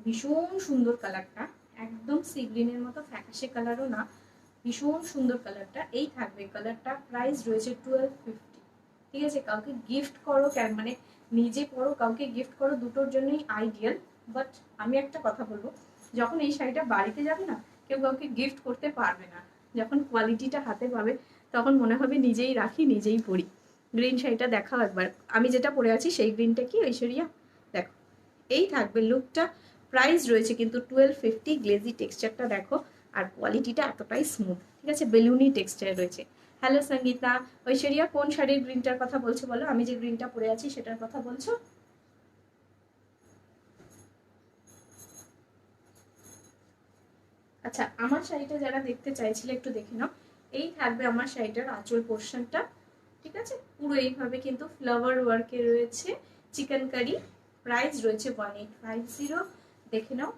ভীষণ সুন্দর কালারটা, একদম সি গ্রিনের মতো ফ্যাকাশে কালারও না, ভীষণ সুন্দর কালারটা। এই থাকবে কালারটা, প্রাইস রয়েছে 1250, ঠিক আছে। কাউকে গিফট করো, মানে নিজে পরো, কাউকে গিফট করো, দুটোর জন্যই আইডিয়াল। বাট আমি একটা কথা বলবো, যখন এই শাড়িটা বাড়িতে যাবে না, কেউ কাউকে গিফট করতে পারবে না। যখন কোয়ালিটিটা হাতে পাবে তখন মনে হবে নিজেই রাখি, নিজেই পরি। গ্রিন শাড়িটা দেখাও একবার, আমি যেটা পরে আছি সেই গ্রিনটা কি ঐশ্বরিয়া? দেখো, এই থাকবে লুকটা, প্রাইস রয়েছে কিন্তু 1250। গ্লেজি টেক্সচারটা দেখো, আর কোয়ালিটিটা এতটাই স্মুথ, ঠিক আছে, বেলুনি টেক্সচার রয়েছে। হ্যালো সঙ্গীতা। ঐশ্বরিয়া কোন শাড়ির গ্রিনটার কথা বলছো বলো? আমি যে গ্রিনটা পরে আছি সেটার কথা বলছো? আচ্ছা, আমার শাড়িটা যারা দেখতে চাইছিলে একটু দেখে নাও। এই থাকবে আমার শাড়িটার আঁচল পোর্শনটা, ঠিক আছে। পুরো এইভাবে কিন্তু ফ্লাওয়ার ওয়ার্কে রয়েছে, চিকেন কারি। প্রাইস রয়েছে 1850, দেখে নাও।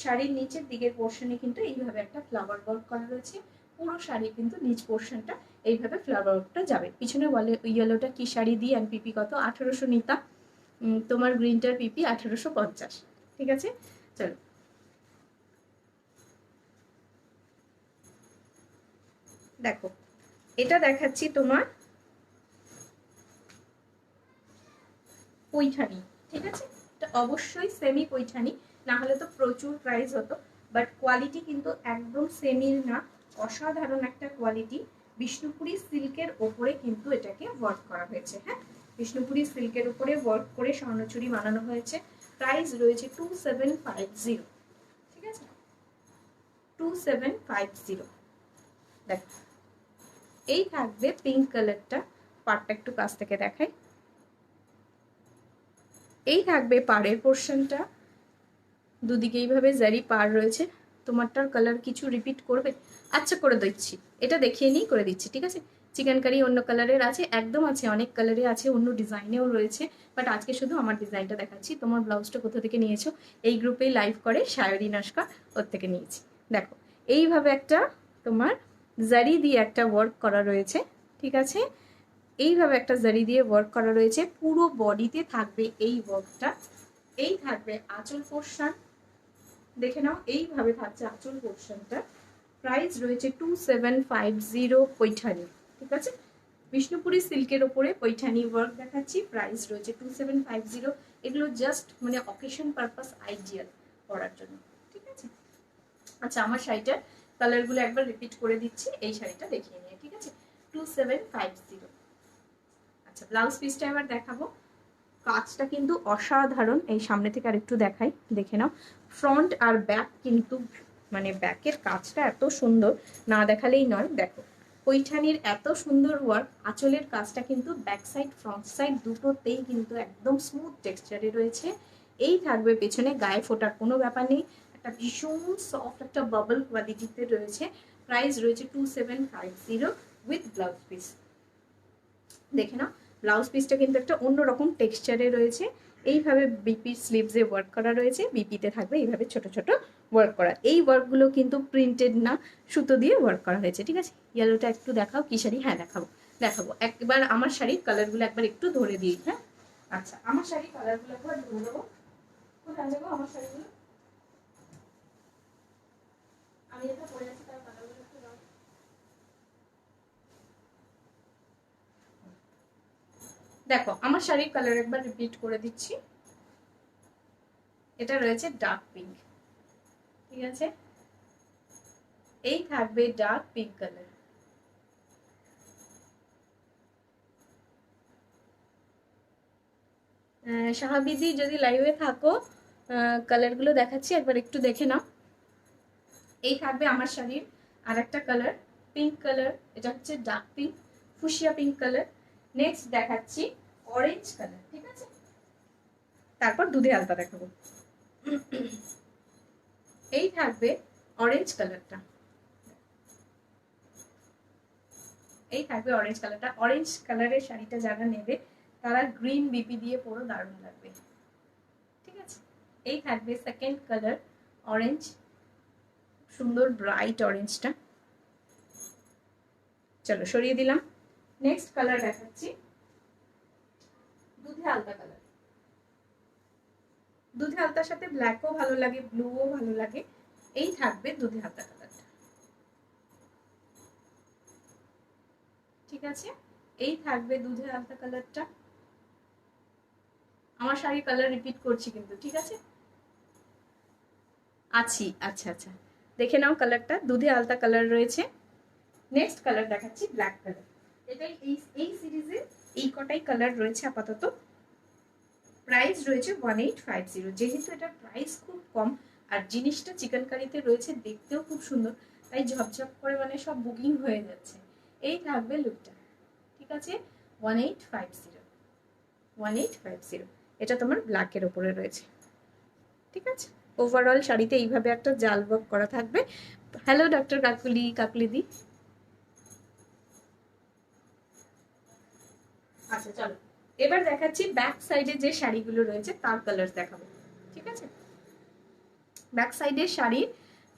শাড়ির নিচের দিকের পোর্শনে কিন্তু এইভাবে একটা ফ্লাওয়ার ওয়ার্ক করা রয়েছে, পুরো শাড়ি কিন্তু নিচ পোর্শনটা এইভাবে ফ্লাওয়ার ওয়ার্কটা যাবে। পিছনে বলে ইয়েলোটা কি শাড়ি দিয়ে, অ্যান্ড পিপি কত? 1800 নিতা। তোমার গ্রিনটার পিপি 1850, ঠিক আছে। চলো, দেখো, এটা দেখাচ্ছি তোমার পৈঠানি, ঠিক আছে। এটা অবশ্যই সেমি পৈঠানি, না হলে তো প্রচুর প্রাইস হতো। বাট কোয়ালিটি কিন্তু একদম সেমির না, অসাধারণ একটা কোয়ালিটি। বিষ্ণুপুরি সিল্কের ওপরে কিন্তু এটাকে ওয়ার্ক করা হয়েছে, হ্যাঁ, বিষ্ণুপুরি সিল্কের উপরে ওয়ার্ক করে স্বর্ণচুরি বানানো হয়েছে। প্রাইস রয়েছে 2750, ঠিক আছে, 2750। দেখো, এই থাকবে পিঙ্ক কালারটা, পাটটা একটু কাছ থেকে দেখাই। এই থাকবে পাড়ের পোর্শনটা, দুদিকে এইভাবে জারি পাড় রয়েছে। তোমারটার কালার কিছু রিপিট করবে? আচ্ছা করে দিচ্ছি, এটা দেখিয়ে নিই করে দিচ্ছি, ঠিক আছে। চিকেন কারি অন্য কালারের আছে, একদম আছে, অনেক কালারে আছে, অন্য ডিজাইনেও রয়েছে, বাট আজকে শুধু আমার ডিজাইনটা দেখাচ্ছি। তোমার ব্লাউজটা কোথা থেকে নিয়েছো? এই গ্রুপেই লাইভ করে সায়রি নস্কা, ওর থেকে নিয়েছি। দেখো এইভাবে একটা তোমার জারি দিয়ে একটা ওয়ার্ক করা রয়েছে, ঠিক আছে। এইভাবে একটা জারি দিয়ে ওয়ার্ক করা রয়েছে, পুরো বডিতে থাকবে এই ওয়ার্কটা। এই থাকবে আঁচল পোর্শন, দেখে নাও এইভাবে থাকছে আঁচল পোর্শনটা। প্রাইস রয়েছে 2750 পৈঠানি, ঠিক আছে। বিষ্ণুপুরি সিল্কের ওপরে পৈঠানি ওয়ার্ক দেখাচ্ছি, প্রাইস রয়েছে 2750। এগুলো জাস্ট মানে অকেশন পারপাস আইডিয়াল পরার জন্য, ঠিক আছে। আচ্ছা আমার শাড়িটার কালারগুলো একবার রিপিট করে দিচ্ছি, এই শাড়িটা দেখিয়ে নিয়ে, ঠিক আছে। 2750। আচ্ছা ব্লাউজ পিসটা এবার দেখাবো। কাজটা কিন্তু অসাধারণ, এই সামনে থেকে আর একটু দেখাই, দেখে নাও। ফ্রন্ট আর ব্যাক কিন্তু মানে ব্যাকের কাজটা এত সুন্দর, না দেখালেই নয়। দেখো পৈঠানির এত সুন্দর ওয়ার্ক, আঁচলের কাজটা কিন্তু ব্যাক সাইড ফ্রন্ট সাইড দুটোতেই কিন্তু একদম স্মুথ টেক্সচারে রয়েছে। এই থাকবে পেছনে, গায়ে ফোটার কোনো ব্যাপার নেই, একটা ভীষণ সফট একটা বাবল কোয়ালিটিতে রয়েছে। প্রাইস রয়েছে 2750 উইথ ব্লাউজ পিস। দেখে নাও ব্লাউজ পিসটা কিন্তু একটা অন্যরকম টেক্সচারে রয়েছে। এইভাবে বিপির স্লিভসে ওয়ার্ক করা রয়েছে, বিপিতে থাকবে এইভাবে ছোট ছোট ওয়ার্ক করা। এই ওয়ার্কগুলো কিন্তু প্রিন্টেড না, সুতো দিয়ে ওয়ার্ক করা হয়েছে, ঠিক আছে। ইয়েলোটা একটু দেখাও, কি শাড়ি? হ্যাঁ দেখাবো দেখাবো, একবার আমার শাড়ির কালারগুলো একবার একটু ধরে দিই। হ্যাঁ আচ্ছা আমার শাড়ির কালারগুলো একবার ধরে দেবো। কোথায় যাবো আমার শাড়িগুলো? আমি এটা পরে আছি তার কালারগুলো একটু দাও। দেখো আমার শাড়ির কালার একবার রিপিট করে দিচ্ছি, এটা রয়েছে ডার্ক পিঙ্ক, ঠিক আছে। এই থাকবে ডার্ক পিঙ্ক কালার। শাহাবিদি যদি লাইভে থাকো, কালারগুলো দেখাচ্ছি একবার একটু দেখে নাও। এই থাকবে আমার শাড়ির আর একটা কালার, পিঙ্ক কালার, এটা হচ্ছে dark pink, fuchsia pink colour. Next দেখাচ্ছি অরেঞ্জ কালার, ঠিক আছে। তারপর দুধে আলতা দেখাবো। এই থাকবে অরেঞ্জ কালারটা, এই থাকবে অরেঞ্জ কালারটা। অরেঞ্জ কালারের শাড়িটা যারা নেবে তারা গ্রিন বিপি দিয়ে পুরো দারুণ লাগবে, ঠিক আছে। এই থাকবে সেকেন্ড কালার অরেঞ্জ, সুন্দর ব্রাইট অরেঞ্জটা। চলো সরিয়ে দিলাম। নেক্সট কালার দেখাচ্ছি দুধে আলতা কালার। দুধে আলতার সাথে ব্ল্যাকও ভালো লাগে, ব্লুও ভালো লাগে। এই থাকবে দুধে আলতা কালারটা, ঠিক আছে। এই থাকবে দুধে আলতা কালারটা। আমার শাড়ির কালার রিপিট করছি কিন্তু, ঠিক আছে। আছি, আচ্ছা আচ্ছা দেখে নাও কালারটা, দুধে আলতা কালার রয়েছে। নেক্সট কালার দেখাচ্ছি ব্ল্যাক কালার। এটাই এই সিরিজে এই কটাই কালার রয়েছে আপাতত। প্রাইস রয়েছে 1850। যেহেতু এটার প্রাইস খুব কম আর জিনিসটা চিকেন কারিতে রয়েছে, দেখতেও খুব সুন্দর, তাই ঝপঝপ করে মানে সব বুকিং হয়ে যাচ্ছে। এই থাকবে লুকটা, ঠিক আছে। 1850, 1850। এটা তোমার ব্ল্যাকের ওপরে রয়েছে, ঠিক আছে। ওভারঅল শাড়িতে এইভাবে একটা জাল ওয়ার্ক করা থাকবে। হ্যালো ডক্টর কাকুলিদি। আচ্ছা চলো এবার দেখাচ্ছি ব্যাক সাইডে যে শাড়িগুলো রয়েছে তার কালার দেখাবো, ঠিক আছে। ব্যাক সাইডের শাড়ির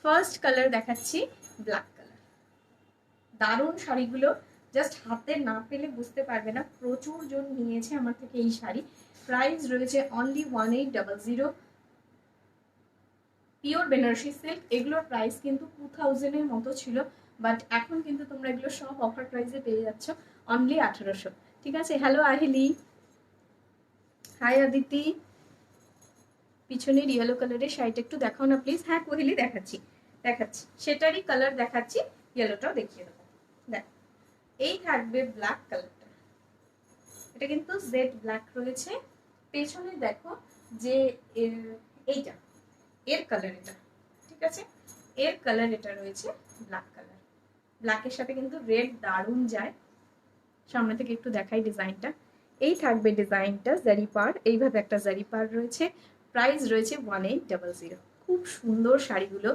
ফার্স্ট কালার দেখাচ্ছি ব্ল্যাক কালার। দারুণ শাড়িগুলো, জাস্ট হাতে না পেলে বুঝতে পারবে না, প্রচুর জন নিয়েছে আমার থেকে এই শাড়ি। প্রাইস রয়েছে অনলি 1800। পিওর বেনারসি সিল্ক, এগুলোর প্রাইস কিন্তু 2000-এর মতো ছিল, বাট এখন কিন্তু তোমরা এগুলো সব অফার প্রাইসে পেয়ে যাচ্ছ অনলি 1800, ঠিক আছে। হ্যালো আহিলি, হাই আদিতি। পিছনের ইয়েলো কালারের শাড়িটা একটু দেখাও না প্লিজ। হ্যাঁ কোহেলি দেখাচ্ছি দেখাচ্ছি, সেটারই কালার দেখাচ্ছি, ইয়েলোটাও দেখিয়ে দেবো। দেখ এই থাকবে ব্ল্যাক কালারটা, এটা কিন্তু জেড ব্ল্যাক রয়েছে। পেছনে দেখো যে এইটা এর কালার, এটা ঠিক আছে, এর কালার এটা রয়েছে ব্ল্যাক কালার। ব্ল্যাকের সাথে কিন্তু রেড দারুণ যায়। সামনে থেকে একটু দেখাই ডিজাইনটা। এই থাকবে ডিজাইনটা জারি পার, এইভাবে একটা জারি পার রয়েছে, প্রাইস রয়েছে 1800। খুব সুন্দর শাড়িগুলো,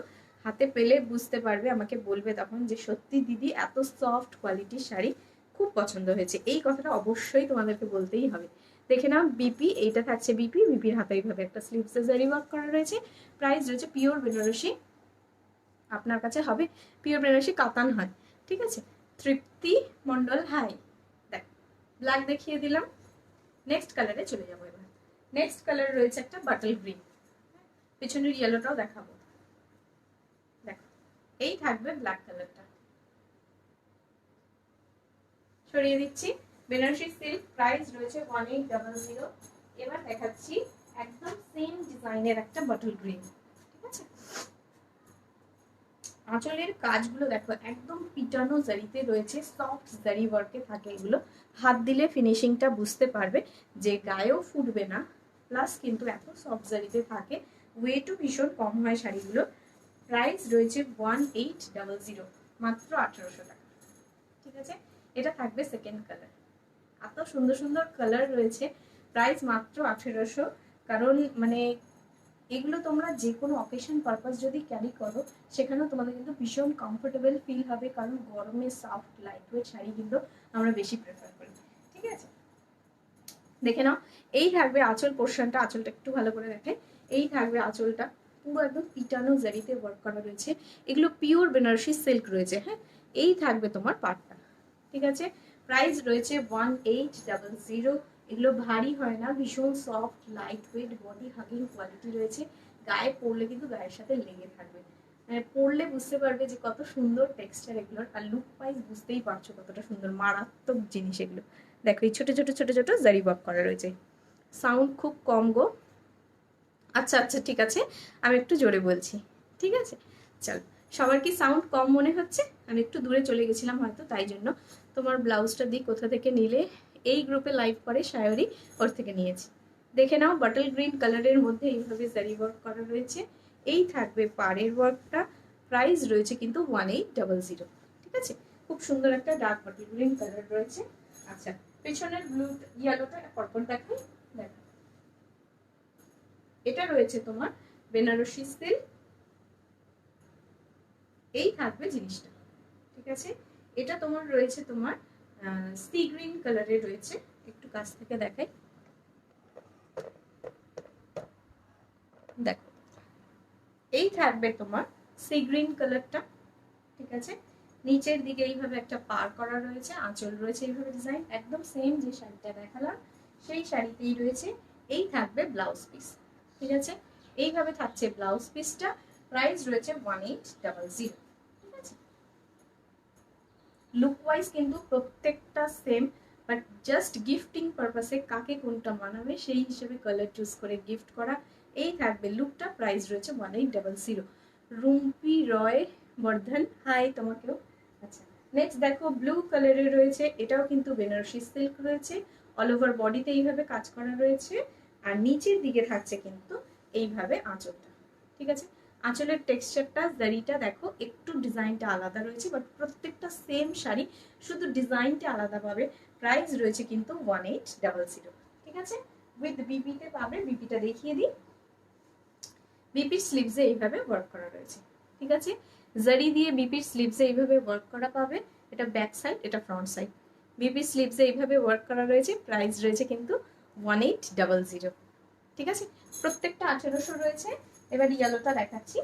হাতে পেলে বুঝতে পারবে, আমাকে বলবে তখন যে সত্যি দিদি এত সফট কোয়ালিটির শাড়ি, খুব পছন্দ হয়েছে। এই কথাটা অবশ্যই তোমাদেরকে বলতেই হবে। দেখে নাও বিপি, এইটা থাকছে বিপি, বিপির হাতে এইভাবে একটা স্লিভসে জারি ওয়ার্ক করা রয়েছে, প্রাইস রয়েছে পিওর বেনারসি, আপনার কাছে হবে পিওর বেনারসি কাতান হয়, ঠিক আছে। তৃপ্তি মন্ডল, হাই। দেখ ব্ল্যাক দেখিয়ে দিলাম, নেক্সট কালারে চলে যাবো এবার। নেক্সট কালার রয়েছে একটা বাটল গ্রিন, পিছনের ইয়েলোটাও দেখাবো। দেখো এই থাকবে ব্ল্যাক কালারটা, সরিয়ে দিচ্ছি। বেনারসি সিল্ক, প্রাইস রয়েছে 1800। এবার দেখাচ্ছি একদম সেম ডিজাইনের একটা বাটল গ্রিন, ঠিক আছে। আঁচলের কাজগুলো দেখো একদম পিটানো জারিতে রয়েছে, সফট জারি ওয়ার্কে থাকে এগুলো, হাত দিলে ফিনিশিংটা বুঝতে পারবে যে গায়েও ফুটবে না, প্লাস কিন্তু এত সফট জারিতে থাকে, ওয়েটও ভীষণ কম হয় শাড়িগুলো। প্রাইস রয়েছে 1800, মাত্র 1800 টাকা, ঠিক আছে। এটা থাকবে সেকেন্ড কালার, এত সুন্দর সুন্দর কালার রয়েছে, প্রাইস মাত্র 1800। কারণ মানে এগুলো তোমরা যে কোনো অকেশন পারপাস যদি ক্যারি করো সেখানেও তোমাদের কিন্তু ভীষণ কমফোর্টেবল ফিল হবে, কারণ গরমে সফট লাইট ওয়েট শাড়ি কিন্তু আমরা বেশি প্রেফার করি, ঠিক আছে। দেখে নাও এই থাকবে আঁচল পোর্শনটা, আঁচলটা একটু ভালো করে দেখে, এই থাকবে আঁচলটা, পুরো একদম পিটানো জারিতে ওয়ার্ক করা রয়েছে, এগুলো পিওর বেনারসি সিল্ক রয়েছে, হ্যাঁ। এই থাকবে তোমার পাটটা, ঠিক আছে। প্রাইস রয়েছে 1800। এগুলো ভারী হয় না, ভীষণ soft light weight body hugging quality রয়েছে, গায়ে পরলে কিন্তু গায়ের সাথে লেগে থাকবে, মানে পরলে বুঝতে পারবে যে কত সুন্দর টেক্সচার এগুলোর, আর লুক ওয়াইজ বুঝতেই পারছো কতটা সুন্দর, মারাত্মক জিনিস এগুলো। দেখো এই ছোট ছোট ছোট ছোট জারি ওয়ার্ক করা রয়েছে, সাউন্ড খুব কম গো, আচ্ছা আচ্ছা ঠিক আছে, আমি একটু জোরে বলছি, ঠিক আছে। চল, সবার কি সাউন্ড কম মনে হচ্ছে? আমি একটু দূরে চলে গেছিলাম হয়তো, তাই জন্য। তোমার ব্লাউজটা দিই কোথা থেকে নিলে, এই গ্রুপে লাইভ করে সায়রি, ওর থেকে নিয়েছি। দেখে নাও বাটল গ্রিন কালারের মধ্যে এইভাবে জারি ওয়ার্ক করা রয়েছে, এই থাকবে পাড়ের ওয়ার্কটা, প্রাইস রয়েছে কিন্তু 1800, ঠিক আছে। খুব সুন্দর একটা ডার্ক বাটল গ্রিন কালার রয়েছে। আচ্ছা, পেছনের ব্লু ইয়েলোটা পরপর দেখাই, দেখো এটা রয়েছে তোমার বেনারসি সিল্ক, এই থাকবে জিনিসটা, ঠিক আছে। এটা তোমার রয়েছে তোমার সি গ্রিন কালারে রয়েছে, একটু কাছ থেকে দেখাই, দেখো এই থাকবে তোমার সি গ্রিন কালারটা, ঠিক আছে। নিচের দিকে এইভাবে একটা পার করা রয়েছে, আঁচল রয়েছে এইভাবে ডিজাইন, একদম সেম যে শাড়িটা দেখালাম সেই শাড়িতেই রয়েছে। এই থাকবে ব্লাউজ পিস, ঠিক আছে। এইভাবে থাকছে ব্লাউজ পিসটা, প্রাইস রয়েছে 1800, ঠিক আছে। লুক ওয়াইজ কিন্তু প্রত্যেকটা সেম, বাট জাস্ট গিফটিং পারপাসে কাকে কোনটা মানাবে সেই হিসেবে কালার চুজ করে গিফট করা। এই থাকবে লুকটা, প্রাইস রয়েছে 1800। রুম্পি রয় বর্ধন, হাই তোমাকেও। আচ্ছা, নেক্সট দেখো ব্লু কালারের রয়েছে, এটাও কিন্তু বেনারসি সিল্ক রয়েছে, অল ওভার বডিতে এইভাবে কাজ করা রয়েছে, আর নিচের দিকে থাকছে কিন্তু এইভাবে আঁচলটা, ঠিক আছে। আঁচলের টেক্সচারটা জারিটা দেখো একটু ডিজাইনটা আলাদা রয়েছে, বাট প্রত্যেকটা সেম শাড়ি, শুধু ডিজাইনটা আলাদা পাবে। প্রাইস রয়েছে কিন্তু 1800, ঠিক আছে। উইথ বিপিতে পাবে, বিপিটা দেখিয়ে দিই। বিপির স্লিভসে এইভাবে ওয়ার্ক করা রয়েছে, ঠিক আছে। জারি দিয়ে বিপির স্লিভসে এইভাবে ওয়ার্ক করা পাবে, এটা ব্যাক সাইড, এটা ফ্রন্ট সাইড। বিপির স্লিভসে এইভাবে ওয়ার্ক করা রয়েছে, প্রাইস রয়েছে কিন্তু 1800, ঠিক আছে। প্রত্যেকটা 1800 রয়েছে। এবার ইয়েলোটা দেখাচ্ছি,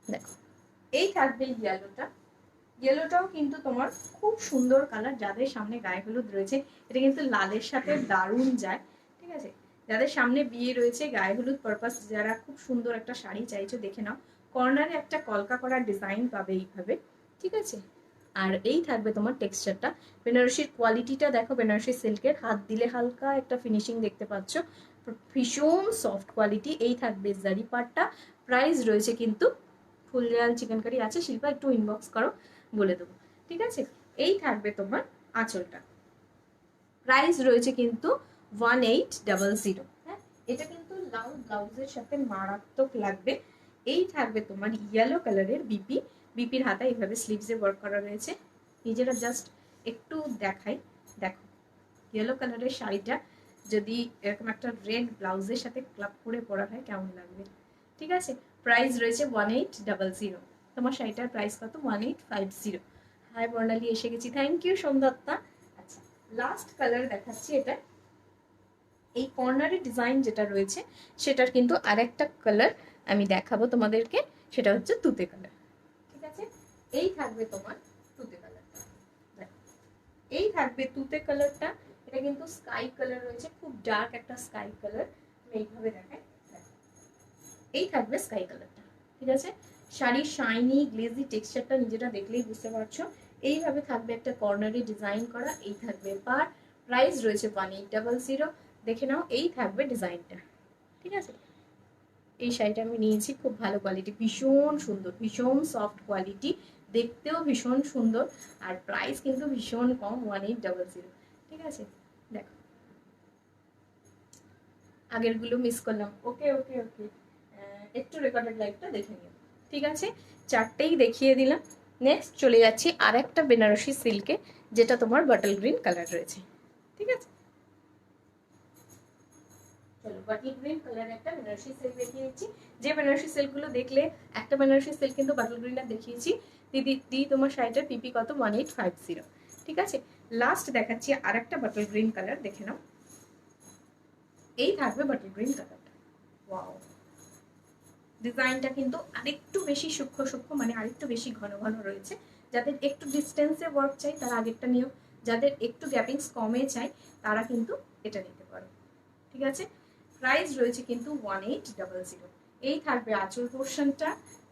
দেখো এই থাকবে ইয়েলোটা, ইয়েলোটাও কিন্তু তোমার খুব সুন্দর কালার, যাদের সামনে গায়ে হলুদ রয়েছে এটা কিন্তু লালের সাথে দারুণ যায়, ঠিক আছে। যাদের সামনে বিয়ে রয়েছে, গায়ে হলুদ পারপাস যারা খুব সুন্দর একটা শাড়ি চাইছো, দেখে নাও কর্নারে একটা কলকা করা ডিজাইন পাবে এইভাবে, ঠিক আছে। আর এই থাকবে তোমার টেক্সচারটা, বেনারসির কোয়ালিটিটা দেখো, বেনারসি সিল্কের হাত দিলে হালকা একটা ফিনিশিং দেখতে পাচ্ছ, ভীষণ সফট কোয়ালিটি। এই থাকবে জারি পাটটা, প্রাইস রয়েছে কিন্তু, ফুল জাল চিকেন কারি আছে শিল্পা, একটু ইনবক্স করো বলে দেবো, ঠিক আছে। এই থাকবে তোমার আঁচলটা, প্রাইস রয়েছে কিন্তু 1800, হ্যাঁ। এটা কিন্তু লাল ব্লাউজের সাথে মারাত্মক লাগবে। এই থাকবে তোমার ইয়েলো কালারের বিপি, বিপির হাতা এইভাবে স্লিভসে ওয়ার্ক করা রয়েছে, নিজেরা জাস্ট একটু দেখাই। দেখো ইয়েলো কালারের শাড়িটা যদি এরকম একটা রেড ব্লাউজের সাথে ক্লাব করে পরা হয় কেমন লাগবে। ঠিক আছে, প্রাইস রয়েছে 1800। তোমার শাড়িটার প্রাইস কত? 1850। হাই বর্ণালী এসে গেছি, থ্যাংক ইউ সোমদত্তা। আচ্ছা, লাস্ট কালার দেখাচ্ছি। এটা এই কর্নারের ডিজাইন যেটা রয়েছে সেটার কিন্তু আরেকটা কালার আমি দেখাবো তোমাদেরকে, সেটা হচ্ছে তুতে কালার। ঠিক আছে, এই থাকবে তোমার তুতে কালারটা। এই থাকবে তুতে কালারটা। এটা কিন্তু স্কাই কালার রয়েছে, খুব ডার্ক একটা স্কাই কালার। আমি এইভাবে দেখাই, এই থাকবে স্কাই কালারটা। ঠিক আছে, শাড়ির শাইনি গ্লেজি টেক্সচারটা নিজেরা দেখলেই বুঝতে পারছো। এইভাবে থাকবে একটা কর্নারে ডিজাইন করা। এই থাকবে পার, প্রাইস রয়েছে 1800। দেখে নাও, এই থাকবে ডিজাইনটা। ঠিক আছে, এই শাড়িটা আমি নিয়েছি, খুব ভালো কোয়ালিটি, ভীষণ সুন্দর, ভীষণ সফট কোয়ালিটি, দেখতেও ভীষণ সুন্দর, আর প্রাইস কিন্তু ভীষণ কম, 1800। ঠিক আছে, দেখো আগেরগুলো মিস করলাম। ওকে ওকে ওকে, একটু রেকর্ডেড লাইভটা দেখে নিও। ঠিক আছে, চারটেই দেখিয়ে দিলাম। নেক্সট চলে যাচ্ছি আর একটা বেনারসি সিল্কে, যেটা তোমার বটল গ্রিন কালার রয়েছে। ঠিক আছে, চলো বটল গ্রিন কালার একটা বেনারসি সিল্ক দেখিয়ে দিচ্ছি। যে বেনারসি সিল্কগুলো দেখলে, একটা বেনারসি সিল্ক কিন্তু বটল গ্রিনটা দেখিয়েছি। দিদি তোমার শাড়িটার পিপি কত? 1850। ঠিক আছে, লাস্ট দেখাচ্ছি আর একটা বটল গ্রিন কালার, দেখে নাও। এই থাকবে বটল গ্রিন কালারটা। ওয়াও, ডিজাইনটা কিন্তু আরেকটু বেশি সূক্ষ্ম সূক্ষ্ম, মানে আরেকটু বেশি ঘন ঘন রয়েছে। যাদের একটু ডিস্টেন্সে ওয়ার্ক চাই তারা আগেরটা নিও, যাদের একটু গ্যাপিংস কমে চাই তারা কিন্তু এটা নিতে পারো। ঠিক আছে, প্রাইস রয়েছে কিন্তু 1800। এই থাকবে আঁচল পোর্শনটা,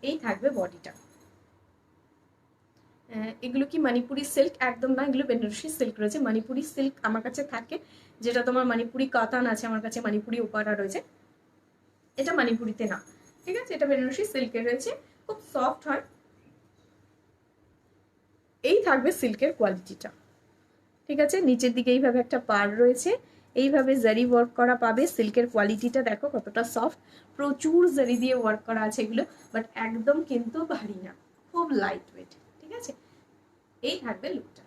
এই থাকবে বডিটা। এগুলো কি মণিপুরি সিল্ক? একদম না, এগুলো বেনারসি সিল্ক রয়েছে। মণিপুরি সিল্ক আমার কাছে থাকে, যেটা তোমার মণিপুরি কাতান আছে, আমার কাছে মণিপুরি উপারা রয়েছে। এটা মণিপুরিতে না। ঠিক আছে, এটা বেনারসি সিল্কের রয়েছে, খুব সফট হয়। এই থাকবে সিল্কের কোয়ালিটিটা। ঠিক আছে, নিচের দিকে এইভাবে একটা পার রয়েছে, এইভাবে জারি ওয়ার্ক করা পাবে। সিল্কের কোয়ালিটিটা দেখো কতটা সফট, প্রচুর জারি দিয়ে ওয়ার্ক করা আছে এগুলো, বাট একদম কিন্তু ভারী না, খুব লাইট ওয়েট। ঠিক আছে, এই থাকবে লুকটা।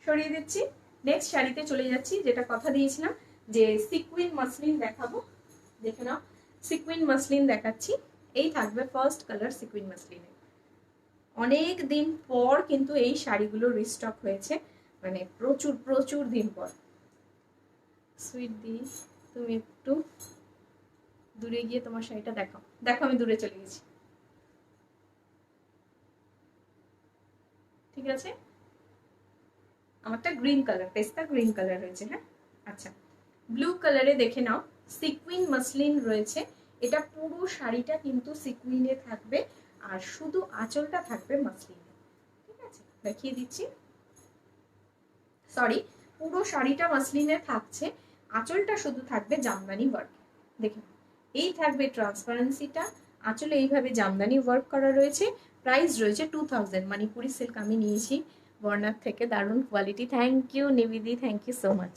সরিয়ে দিচ্ছি, নেক্সট শাড়িতে চলে যাচ্ছি, যেটা কথা দিয়েছিলাম যে সিকুইন মাসলিন দেখাবো। দেখে নাও, সিকুইন মাসলিন দেখাচ্ছি। এই থাকবে ফার্স্ট কালার সিকুইন মাসলিনের। অনেক দিন পর কিন্তু এই শাড়িগুলো রিস্টক হয়েছে, মানে প্রচুর প্রচুর দিন পর। সুইট দি, তুমি একটু দূরে গিয়ে তোমার শাড়িটা দেখাও। দেখো আমি দূরে চলে গেছি। ঠিক আছে, আমারটা গ্রিন কালার, পেস্তা গ্রিন কালার রয়েছে। হ্যাঁ, আচ্ছা, ব্লু কালারে দেখে নাও, সিকুইন মাসলিন রয়েছে। এটা পুরো শাড়িটা কিন্তু সিকুইনে থাকবে, আর শুধু আঁচলটা থাকবে মাসলিনে। ঠিক আছে, দেখিয়ে দিচ্ছি। সরি, পুরো শাড়িটা মাসলিনে থাকছে, আঁচলটা শুধু থাকবে জামদানি ওয়ার্ক। দেখুন, এই থাকবে ট্রান্সপারেন্সিটা, আঁচলে এইভাবে জামদানি ওয়ার্ক করা রয়েছে। প্রাইস রয়েছে 2000। মণিপুরি সিল্ক আমি নিয়েছি বর্ণার থেকে, দারুণ কোয়ালিটি। থ্যাংক ইউ নিবিদি, থ্যাংক ইউ সো মাচ।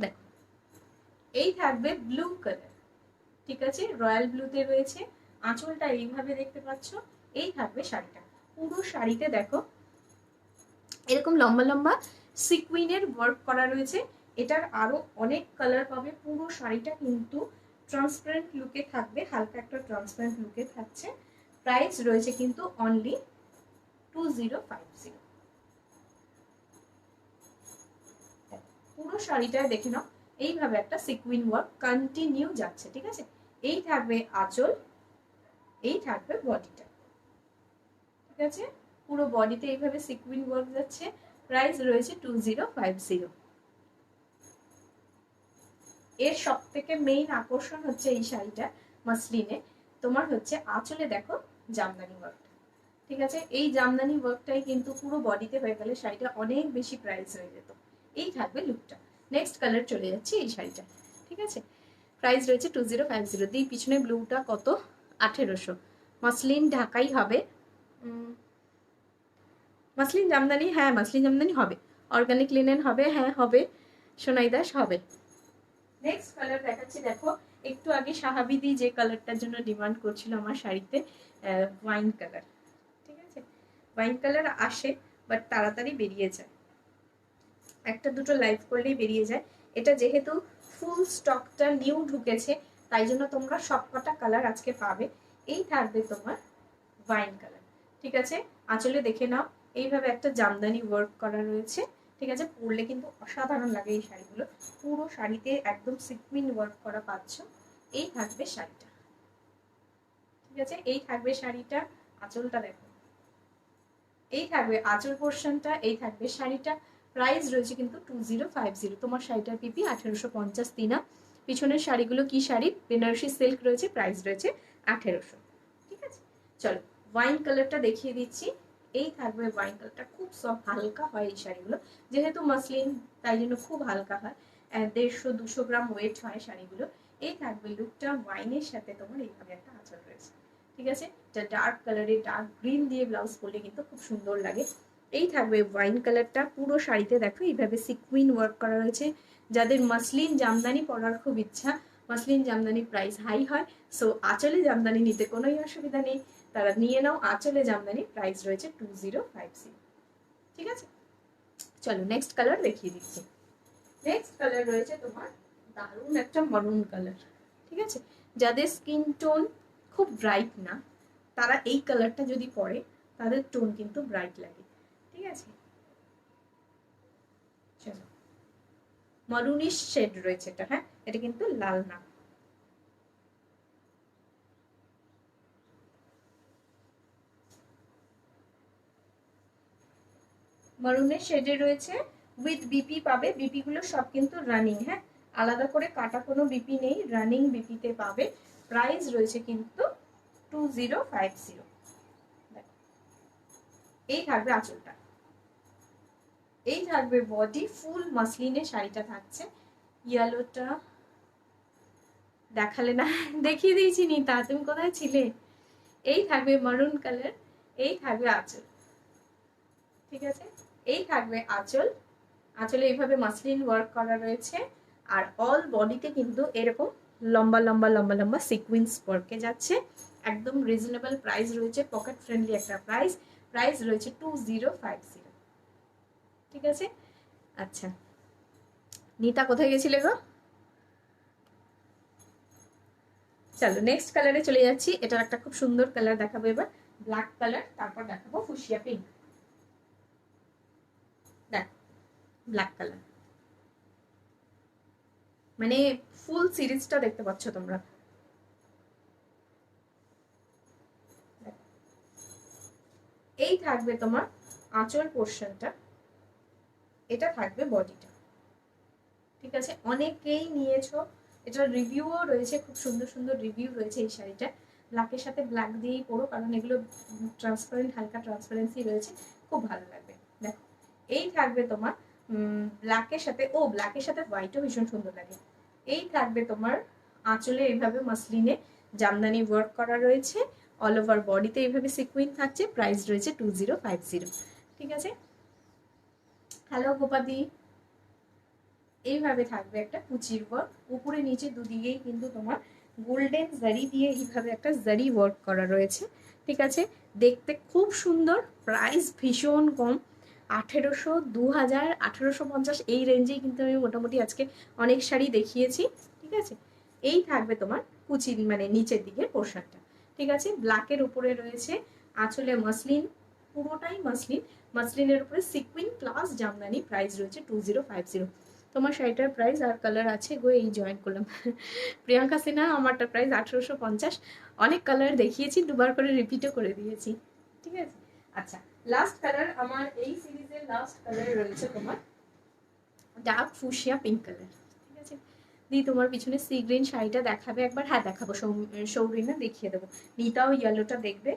দেখো, এই থাকবে ব্লু কালার। ঠিক আছে, রয়্যাল ব্লুতে রয়েছে, আঁচলটা এইভাবে দেখতে পাচ্ছ। এই থাকবে শাড়িটা, পুরো শাড়িতে দেখো এরকম লম্বা লম্বা সিকুইনের ওয়ার্ক করা রয়েছে। এটার আরো অনেক কালার পাবে। পুরো শাড়িটা কিন্তু ট্রান্সপারেন্ট লুকে থাকবে, হালকা একটা ট্রান্সপারেন্ট লুকে থাকছে। প্রাইস রয়েছে কিন্তু অনলি 2050। পুরো শাড়িটা দেখে নাও, এইভাবে একটা সিকুইন ওয়ার্ক কন্টিনিউ যাচ্ছে। ঠিক আছে, এই থাকবে আঁচল, এই থাকবে বডিটা। ঠিক আছে, পুরো বডিতে এইভাবে সিকুইন ওয়ার্ক যাচ্ছে। প্রাইস রয়েছে 2050। এর সব থেকে মেইন আকর্ষণ হচ্ছে এই শাড়িটা মাসলিনে, তোমার হচ্ছে আঁচলে দেখো জামদানি ওয়ার্কটা। ঠিক আছে, এই জামদানি ওয়ার্কটাই কিন্তু পুরো বডিতে হয়ে গেলে শাড়িটা অনেক বেশি প্রাইস হয়ে যেত। এই থাকবে লুকটা। নেক্সট কালার চলে যাচ্ছে এই শাড়িটা। ঠিক আছে, প্রাইস রয়েছে 2050। দিই পিছনে ব্লুটা কত? 1800। মাসলিন ঢাকাই হবে। মাসলিন জামদানি, হ্যাঁ মাসলিন জামদানি হবে। অর্গানিক লিনেন হবে, হ্যাঁ হবে। সোনাই দাস হবে। নেক্সট কালার দেখাচ্ছি। দেখো, একটু আগে সাহাবিদি যে কালারটার জন্য ডিমান্ড করছিল আমার শাড়িতে, ওয়াইন কালার। ঠিক আছে, ওয়াইন কালার আসে বাট তাড়াতাড়ি বেরিয়ে যায়, একটা দুটো লাইভ করলেই বেরিয়ে যায়। এটা যেহেতু ফুল স্টকটা নিউ ঢুকেছে তাই জন্য তোমরা সবকটা কালার আজকে পাবে। এই থাকবে তোমার ওয়াইন কালার, ঠিক আছে। আঁচলে দেখে নাও এইভাবে একটা জামদানি ওয়ার্ক করা রয়েছে, ঠিক আছে। পরলে কিন্তু অসাধারণ লাগে এই শাড়িগুলো, পুরো শাড়িতে একদম সিকুইন ওয়ার্ক করা পাচ্ছ। এই থাকবে শাড়িটা, ঠিক আছে। এই থাকবে শাড়িটা, আঁচলটা দেখো, এই থাকবে আঁচল পোর্শনটা, এই থাকবে শাড়িটা। প্রাইস রয়েছে কিন্তু 2050। তোমার শাড়িটার পিপি 1850 দিনা। পিছনের শাড়িগুলো কি শাড়ি, বেনারসি সিল্ক রয়েছে, প্রাইস রয়েছে 1800, ঠিক আছে। চলো ওয়াইন কালারটা দেখিয়ে দিচ্ছি। এই থাকবে ওয়াইন কালারটা, খুব সফট হালকা হয় এই শাড়িগুলো, যেহেতু মাসলিন তাই জন্য খুব হালকা হয়, 150-200 গ্রাম ওয়েট হয় শাড়িগুলো। এই থাকবে লুকটা, ওয়াইনের সাথে তোমার এইভাবে একটা আঁচল রয়েছে, ঠিক আছে। এটা ডার্ক কালারে ডার্ক গ্রিন দিয়ে ব্লাউজ পরলে কিন্তু খুব সুন্দর লাগে। এই থাকবে ওয়াইন কালারটা, পুরো শাড়িতে দেখো এইভাবে সিকুইন ওয়ার্ক করা রয়েছে। যাদের মাসলিন জামদানি পরার খুব ইচ্ছা, মাসলিন জামদানি প্রাইস হাই হয়, সো আঁচলে জামদানি নিতে কোনোই অসুবিধা নেই, তারা নিয়ে নাও। আঁচলে জামদানি প্রাইস রয়েছে 2050, ঠিক আছে। চলো নেক্সট কালার দেখিয়ে দিচ্ছি। নেক্সট কালার রয়েছে তোমার দারুণ একটা মারুন কালার, ঠিক আছে। যাদের স্কিন টোন খুব ব্রাইট না তারা এই কালারটা যদি পরে তাদের টোন কিন্তু ব্রাইট লাগে, ঠিক আছে। চলো মারুনিশ শেড রয়েছে এটা, হ্যাঁ এটা কিন্তু লাল না। মারুনের শেডে রয়েছে, উইথ বিপি পাবে। বিপি গুলো সব কিন্তু রানিং, হ্যাঁ আলাদা করে কাটা কোনো বিপি নেই, রানিং বিপিতে পাবে। প্রাইস রয়েছে কিন্তু 2050। এই থাকবে আঁচলটা, এই থাকবে বডি, ফুল মাসলিনের শাড়িটা থাকছে। ইয়েলোটা দেখালে না, দেখিয়ে দিয়েছি নিতা, তুমি কোথায় ছিলে। এই থাকবে মারুন কালার, এই থাকবে আঁচল, ঠিক আছে। এই থাকবে আঁচল, আঁচলে এইভাবে মাসলিন ওয়ার্ক করা রয়েছে। আর অল বডিতে কিন্তু এরকম লম্বা লম্বা লম্বা লম্বা সিকুয়েন্স ওয়ার্কে যাচ্ছে। একদম রিজনেবল প্রাইস রয়েছে, পকেট ফ্রেন্ডলি একটা প্রাইস। প্রাইস রয়েছে 2050, ঠিক আছে। আচ্ছা নিতা কোথায় গেছিলে গো। চলো নেক্সট কালারে চলে যাচ্ছি। এটার একটা খুব সুন্দর কালার দেখাবো এবার, ব্ল্যাক কালার, তারপর দেখাবো ফুশিয়া পিঙ্ক। দেখ ব্ল্যাক কালার, মানে ফুল সিরিজটা দেখতে পাচ্ছ তোমরা। এই থাকবে তোমার আঁচল পোর্শনটা, এটা থাকবে বডিটা, ঠিক আছে। অনেকেই নিয়েছো, এটার রিভিউও রয়েছে, খুব সুন্দর সুন্দর রিভিউ রয়েছে এই শাড়িটা। ব্ল্যাকের সাথে ব্ল্যাক দিয়েই পরো, কারণ এগুলো ট্রান্সপারেন্ট, হালকা ট্রান্সপারেন্সি রয়েছে, খুব ভালো লাগবে। দেখো এই থাকবে তোমার ব্ল্যাকের সাথে, ও ব্ল্যাকের সাথে হোয়াইটও ভীষণ সুন্দর লাগে। এই থাকবে তোমার আঁচলে এইভাবে মাসলিনে জামদানি ওয়ার্ক করা রয়েছে, অল ওভার বডিতে এইভাবে সিকুইন থাকছে। প্রাইস রয়েছে 2050, ঠিক আছে। হ্যালো গোপাদি। এইভাবে থাকবে একটা কুচির ওয়ার্ক, উপরে নিচে দুদিকেই কিন্তু তোমার গোল্ডেন জারি দিয়ে এইভাবে একটা জারি ওয়ার্ক করা রয়েছে, ঠিক আছে। দেখতে খুব সুন্দর, প্রাইস ভীষণ কম, 1800, 2000, 1850 এই রেঞ্জেই কিন্তু আমি মোটামুটি আজকে অনেক শাড়ি দেখিয়েছি, ঠিক আছে। এই থাকবে তোমার কুচির মানে নিচের দিকের পোর্শনটা, ঠিক আছে। ব্ল্যাকের উপরে রয়েছে আঁচলে মাসলিন, পুরোটাই মাসলিন, মাসলিনের উপরে সিকুইন প্লাস জামদানি। প্রাইস রয়েছে 2050। তোমার শাড়িটার প্রাইস আর কালার আছে গো, এই জয়েন করলাম। প্রিয়াঙ্কা সিনহা, আমারটার প্রাইস 1850। অনেক কালার দেখিয়েছি, দুবার করে রিপিটও করে দিয়েছি, ঠিক আছে। আচ্ছা লাস্ট কালার আমার এই সিরিজের লাস্ট কালার রয়েছে তোমার ডার্ক ফুশিয়া পিঙ্ক কালার, ঠিক আছে। দি তোমার পিছনে সি গ্রিন শাড়িটা দেখাবে একবার, হ্যাঁ দেখাবো, সৌরিনা দেখিয়ে দেবো। নিতাও ইয়েলোটা দেখবে,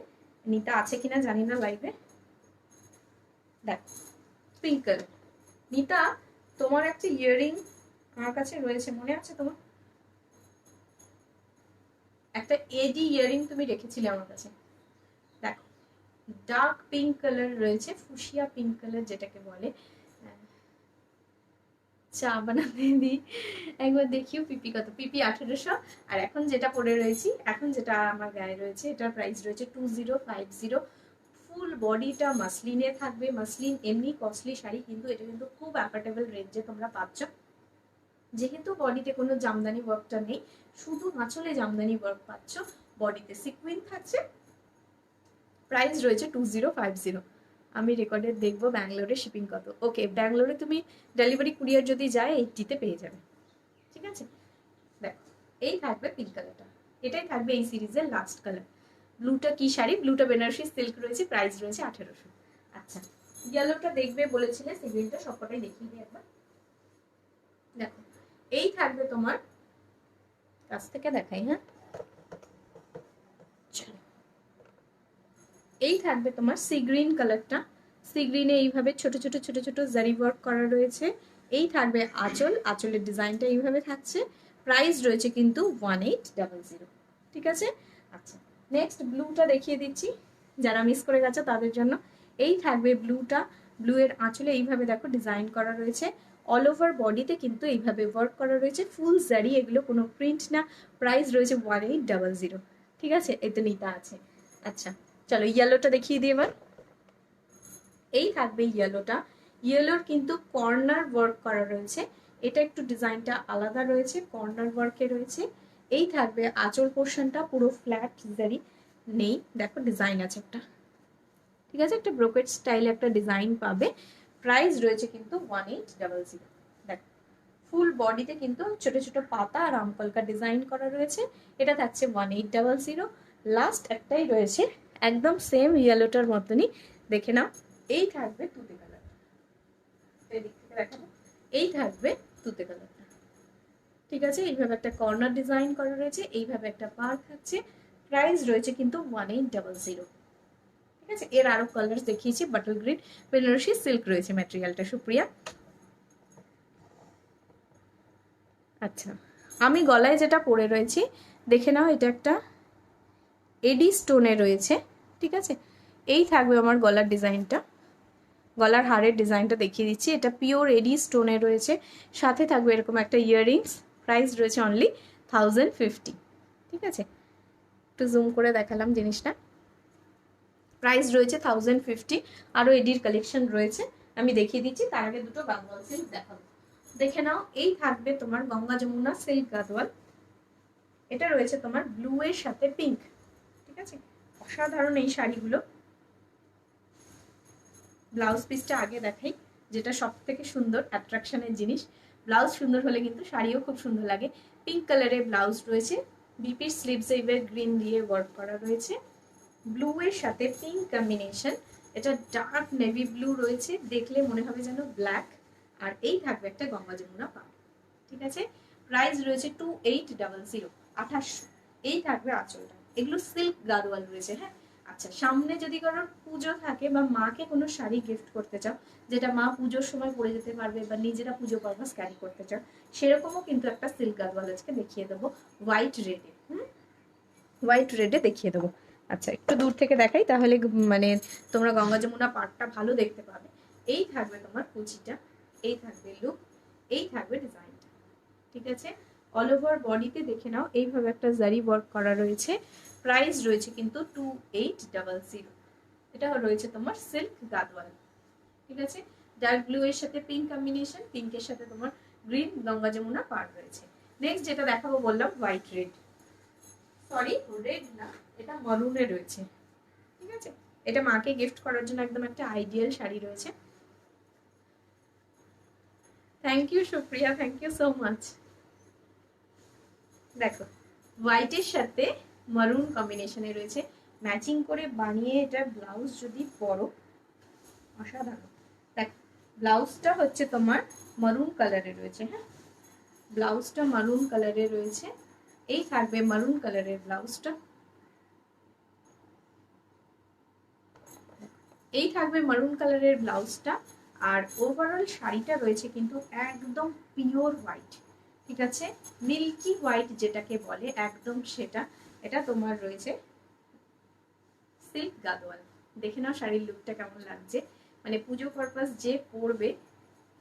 নিতা আছে কিনা জানি না লাইভে। দেখ পিঙ্ক কালার, নিতা তোমার একটা ইয়াররিং আমার কাছে রয়েছে, মনে আছে তোমার? একটা এডি ইয়াররিং তুমি রেখেছিলে আমার কাছে, দেখো ডার্ক পিঙ্ক কালার রয়েছে, ফুশিয়া পিঙ্ক কালার যেটাকে বলে। চা বানাতে দিই একবার দেখিও। পিপি কত, পিপি 1800। আর এখন যেটা পরে রয়েছি, এখন যেটা আমার গায়ে রয়েছে, এটার প্রাইস রয়েছে 2050। ফুল বডিটা মাসলিনে থাকবে। মাসলিন এমনি কস্টলি শাড়ি, কিন্তু এটা কিন্তু খুব অ্যাফোর্ডেবল রেঞ্জে তোমরা পাচ্ছ। যেহেতু বডিতে কোনো জামদানি ওয়ার্কটা নেই, শুধু আঁচলে জামদানি ওয়ার্ক পাচ্ছ, বডিতে সিকুইন থাকছে। প্রাইস রয়েছে 2050। আমি রেকর্ডে দেখবো ব্যাঙ্গালোরে শিপিং কত। ওকে, ব্যাঙ্গালোরে তুমি ডেলিভারি কুরিয়ার যদি যায় 80-তে পেয়ে যাবে। ঠিক আছে, দেখো এই থাকবে পিঙ্ক কালারটা, এটাই থাকবে এই সিরিজের লাস্ট কালার। ব্লুটা কি শাড়ি? ব্লুটা বেনারসি সিল্ক রয়েছে, প্রাইস রয়েছে 1800। আচ্ছা, ইয়েলোটা দেখবে বলেছিলে, সিগ্রিনটা সবকটাই দেখিয়ে দিই একবার। দেখো এই থাকবে তোমার, কাছ থেকে দেখাই, হ্যাঁ এই থাকবে তোমার সি গ্রিন কালারটা। সি গ্রিনে এইভাবে ছোট ছোট ছোট ছোট জারি ওয়ার্ক করা রয়েছে। এই থাকবে আঁচল, আঁচলের ডিজাইনটা এইভাবে থাকছে। প্রাইস রয়েছে কিন্তু 1800। ঠিক আছে, আচ্ছা নেক্সট ব্লুটা দেখিয়ে দিচ্ছি যারা মিস করে গেছে তাদের জন্য। এই থাকবে ব্লুটা। ব্লু এর আঁচলে এইভাবে দেখো ডিজাইন করা রয়েছে, অল ওভার বডিতে কিন্তু এইভাবে ওয়ার্ক করা রয়েছে, ফুল জারি, এগুলো কোনো প্রিন্ট না। প্রাইস রয়েছে 1800। ঠিক আছে, এতে নিতে আছে। আচ্ছা চলো ইয়েলোটা দেখিয়ে দিই এবার। এই থাকবে ইয়েলোটা। ইয়েলোর কিন্তু কর্নার ওয়ার্ক করা রয়েছে, এটা একটু ডিজাইনটা আলাদা রয়েছে, কর্নার ওয়ার্কে রয়েছে। এই থাকবে আঁচল পোর্শনটা পুরো ফ্ল্যাট জারি নেই, দেখো ডিজাইন আছে একটা। ঠিক আছে, একটা ব্রোকেট স্টাইলে একটা ডিজাইন পাবে। প্রাইস রয়েছে কিন্তু 1800। দেখো ফুল বডিতে কিন্তু ছোট ছোট পাতা আর আমকলকা ডিজাইন করা রয়েছে, এটা থাকছে 1800। লাস্ট একটাই রয়েছে একদম সেম ইয়েলোটার মতনই, দেখে নাও। এই থাকবে তুতে কালার, এদিক থেকে দেখাবো। এই থাকবে তুতে কালারটা। ঠিক আছে, এইভাবে একটা কর্নার ডিজাইন করা রয়েছে, এইভাবে একটা পার থাকছে। প্রাইস রয়েছে কিন্তু 1800। ঠিক আছে, এর আরো কালার দেখিয়েছি, বাটল গ্রিন বেনারসি সিল্ক রয়েছে ম্যাটেরিয়ালটা, সুপ্রিয়া। আচ্ছা, আমি গলায় যেটা পরে রয়েছি দেখে নাও, এটা একটা এডি স্টোনে রয়েছে। ঠিক আছে, এই থাকবে আমার গলার ডিজাইনটা, গলার হারের ডিজাইনটা দেখিয়ে দিচ্ছি। এটা পিওর এডি স্টোনে রয়েছে, সাথে থাকবে এরকম একটা ইয়াররিংস। প্রাইস রয়েছে অনলি 1050। ঠিক আছে, একটু জুম করে দেখালাম জিনিসটা। প্রাইস রয়েছে 1050। আরও এডির কালেকশন রয়েছে, আমি দেখিয়ে দিচ্ছি। তার আগে দুটো গাদওয়াল সিল্ক দেখাবো, দেখে নাও। এই থাকবে তোমার গঙ্গা যমুনা সিল্ক গাদওয়াল, এটা রয়েছে তোমার ব্লু এর সাথে পিঙ্ক। ঠিক আছে, অসাধারণ এই শাড়িগুলো। ব্লাউজ পিসটা আগে দেখাই, যেটা সব থেকে সুন্দর অ্যাট্রাকশনের জিনিস। ব্লাউজ সুন্দর হলে কিন্তু শাড়িও খুব সুন্দর লাগে। পিঙ্ক কালারের ব্লাউজ রয়েছে, বিপির স্লিভস এবার গ্রিন দিয়ে ওয়ার্ক করা রয়েছে, ব্লু এর সাথে পিঙ্ক কম্বিনেশন। এটা ডার্ক নেভি ব্লু রয়েছে, দেখলে মনে হবে যেন ব্ল্যাক। আর এই থাকবে একটা গঙ্গা যমুনা পাড়। ঠিক আছে, প্রাইস রয়েছে 2800, 2800। এই থাকবে আঁচলটা, এগুলো সিল্ক গাদওয়াল রয়েছে। হ্যাঁ, আচ্ছা সামনে যদি কারোর পুজো থাকে বা মাকে কোনো শাড়ি গিফট করতে চাও, যেটা মা পুজোর সময় পরে যেতে পারবে বা নিজেরা পুজো পারপাস ক্যারি করতে চাও, সেরকমও কিন্তু একটা সিল্ক গাদওয়াল আজকে দেখিয়ে দেবো হোয়াইট রেডে। হোয়াইট রেডে দেখিয়ে দেবো। আচ্ছা একটু দূর থেকে দেখাই, তাহলে মানে তোমরা গঙ্গা যমুনা পাড়টা ভালো দেখতে পাবে। এই থাকবে তোমার কুচিটা, এই থাকবে লুক, এই থাকবে ডিজাইনটা। ঠিক আছে, অল ওভার বডিতে দেখে নাও এইভাবে একটা জারি ওয়ার্ক করা রয়েছে। প্রাইস রয়েছে কিন্তু 2800। এটা রয়েছে তোমার সিল্ক গাদওয়াল। ঠিক আছে, ডার্ক ব্লু এর সাথে পিঙ্ক কম্বিনেশন, পিঙ্কের সাথে তোমার গ্রিন গঙ্গা যমুনা পাড় রয়েছে। নেক্সট যেটা দেখাবো বললাম হোয়াইট রেড, সরি রেড না, এটা মারুনে রয়েছে। ঠিক আছে, এটা মাকে গিফট করার জন্য একদম একটা আইডিয়াল শাড়ি রয়েছে। Thank you Supriya, thank you so much. দেখো হোয়াইটের সাথে মারুন কম্বিনেশনে রয়েছে, ম্যাচিং করে বানিয়ে এটা ব্লাউজ যদি পরো অসাধারণ। দেখ ব্লাউজটা হচ্ছে তোমার মারুন কালারে রয়েছে। হ্যাঁ, ব্লাউজটা মারুন কালারে রয়েছে, এই থাকবে মারুন কালারের ব্লাউজটা। এই থাকবে মারুন কালারের ব্লাউজটা। আর ওভারঅল শাড়িটা রয়েছে কিন্তু একদম পিওর হোয়াইট। ঠিক আছে, মিল্কি হোয়াইট যেটাকে বলে একদম সেটা। এটা তোমার রয়েছে সিল্ক গাদওয়াল। দেখে নাও শাড়ির লুকটা কেমন লাগছে, মানে পুজো পারপাস যে পরবে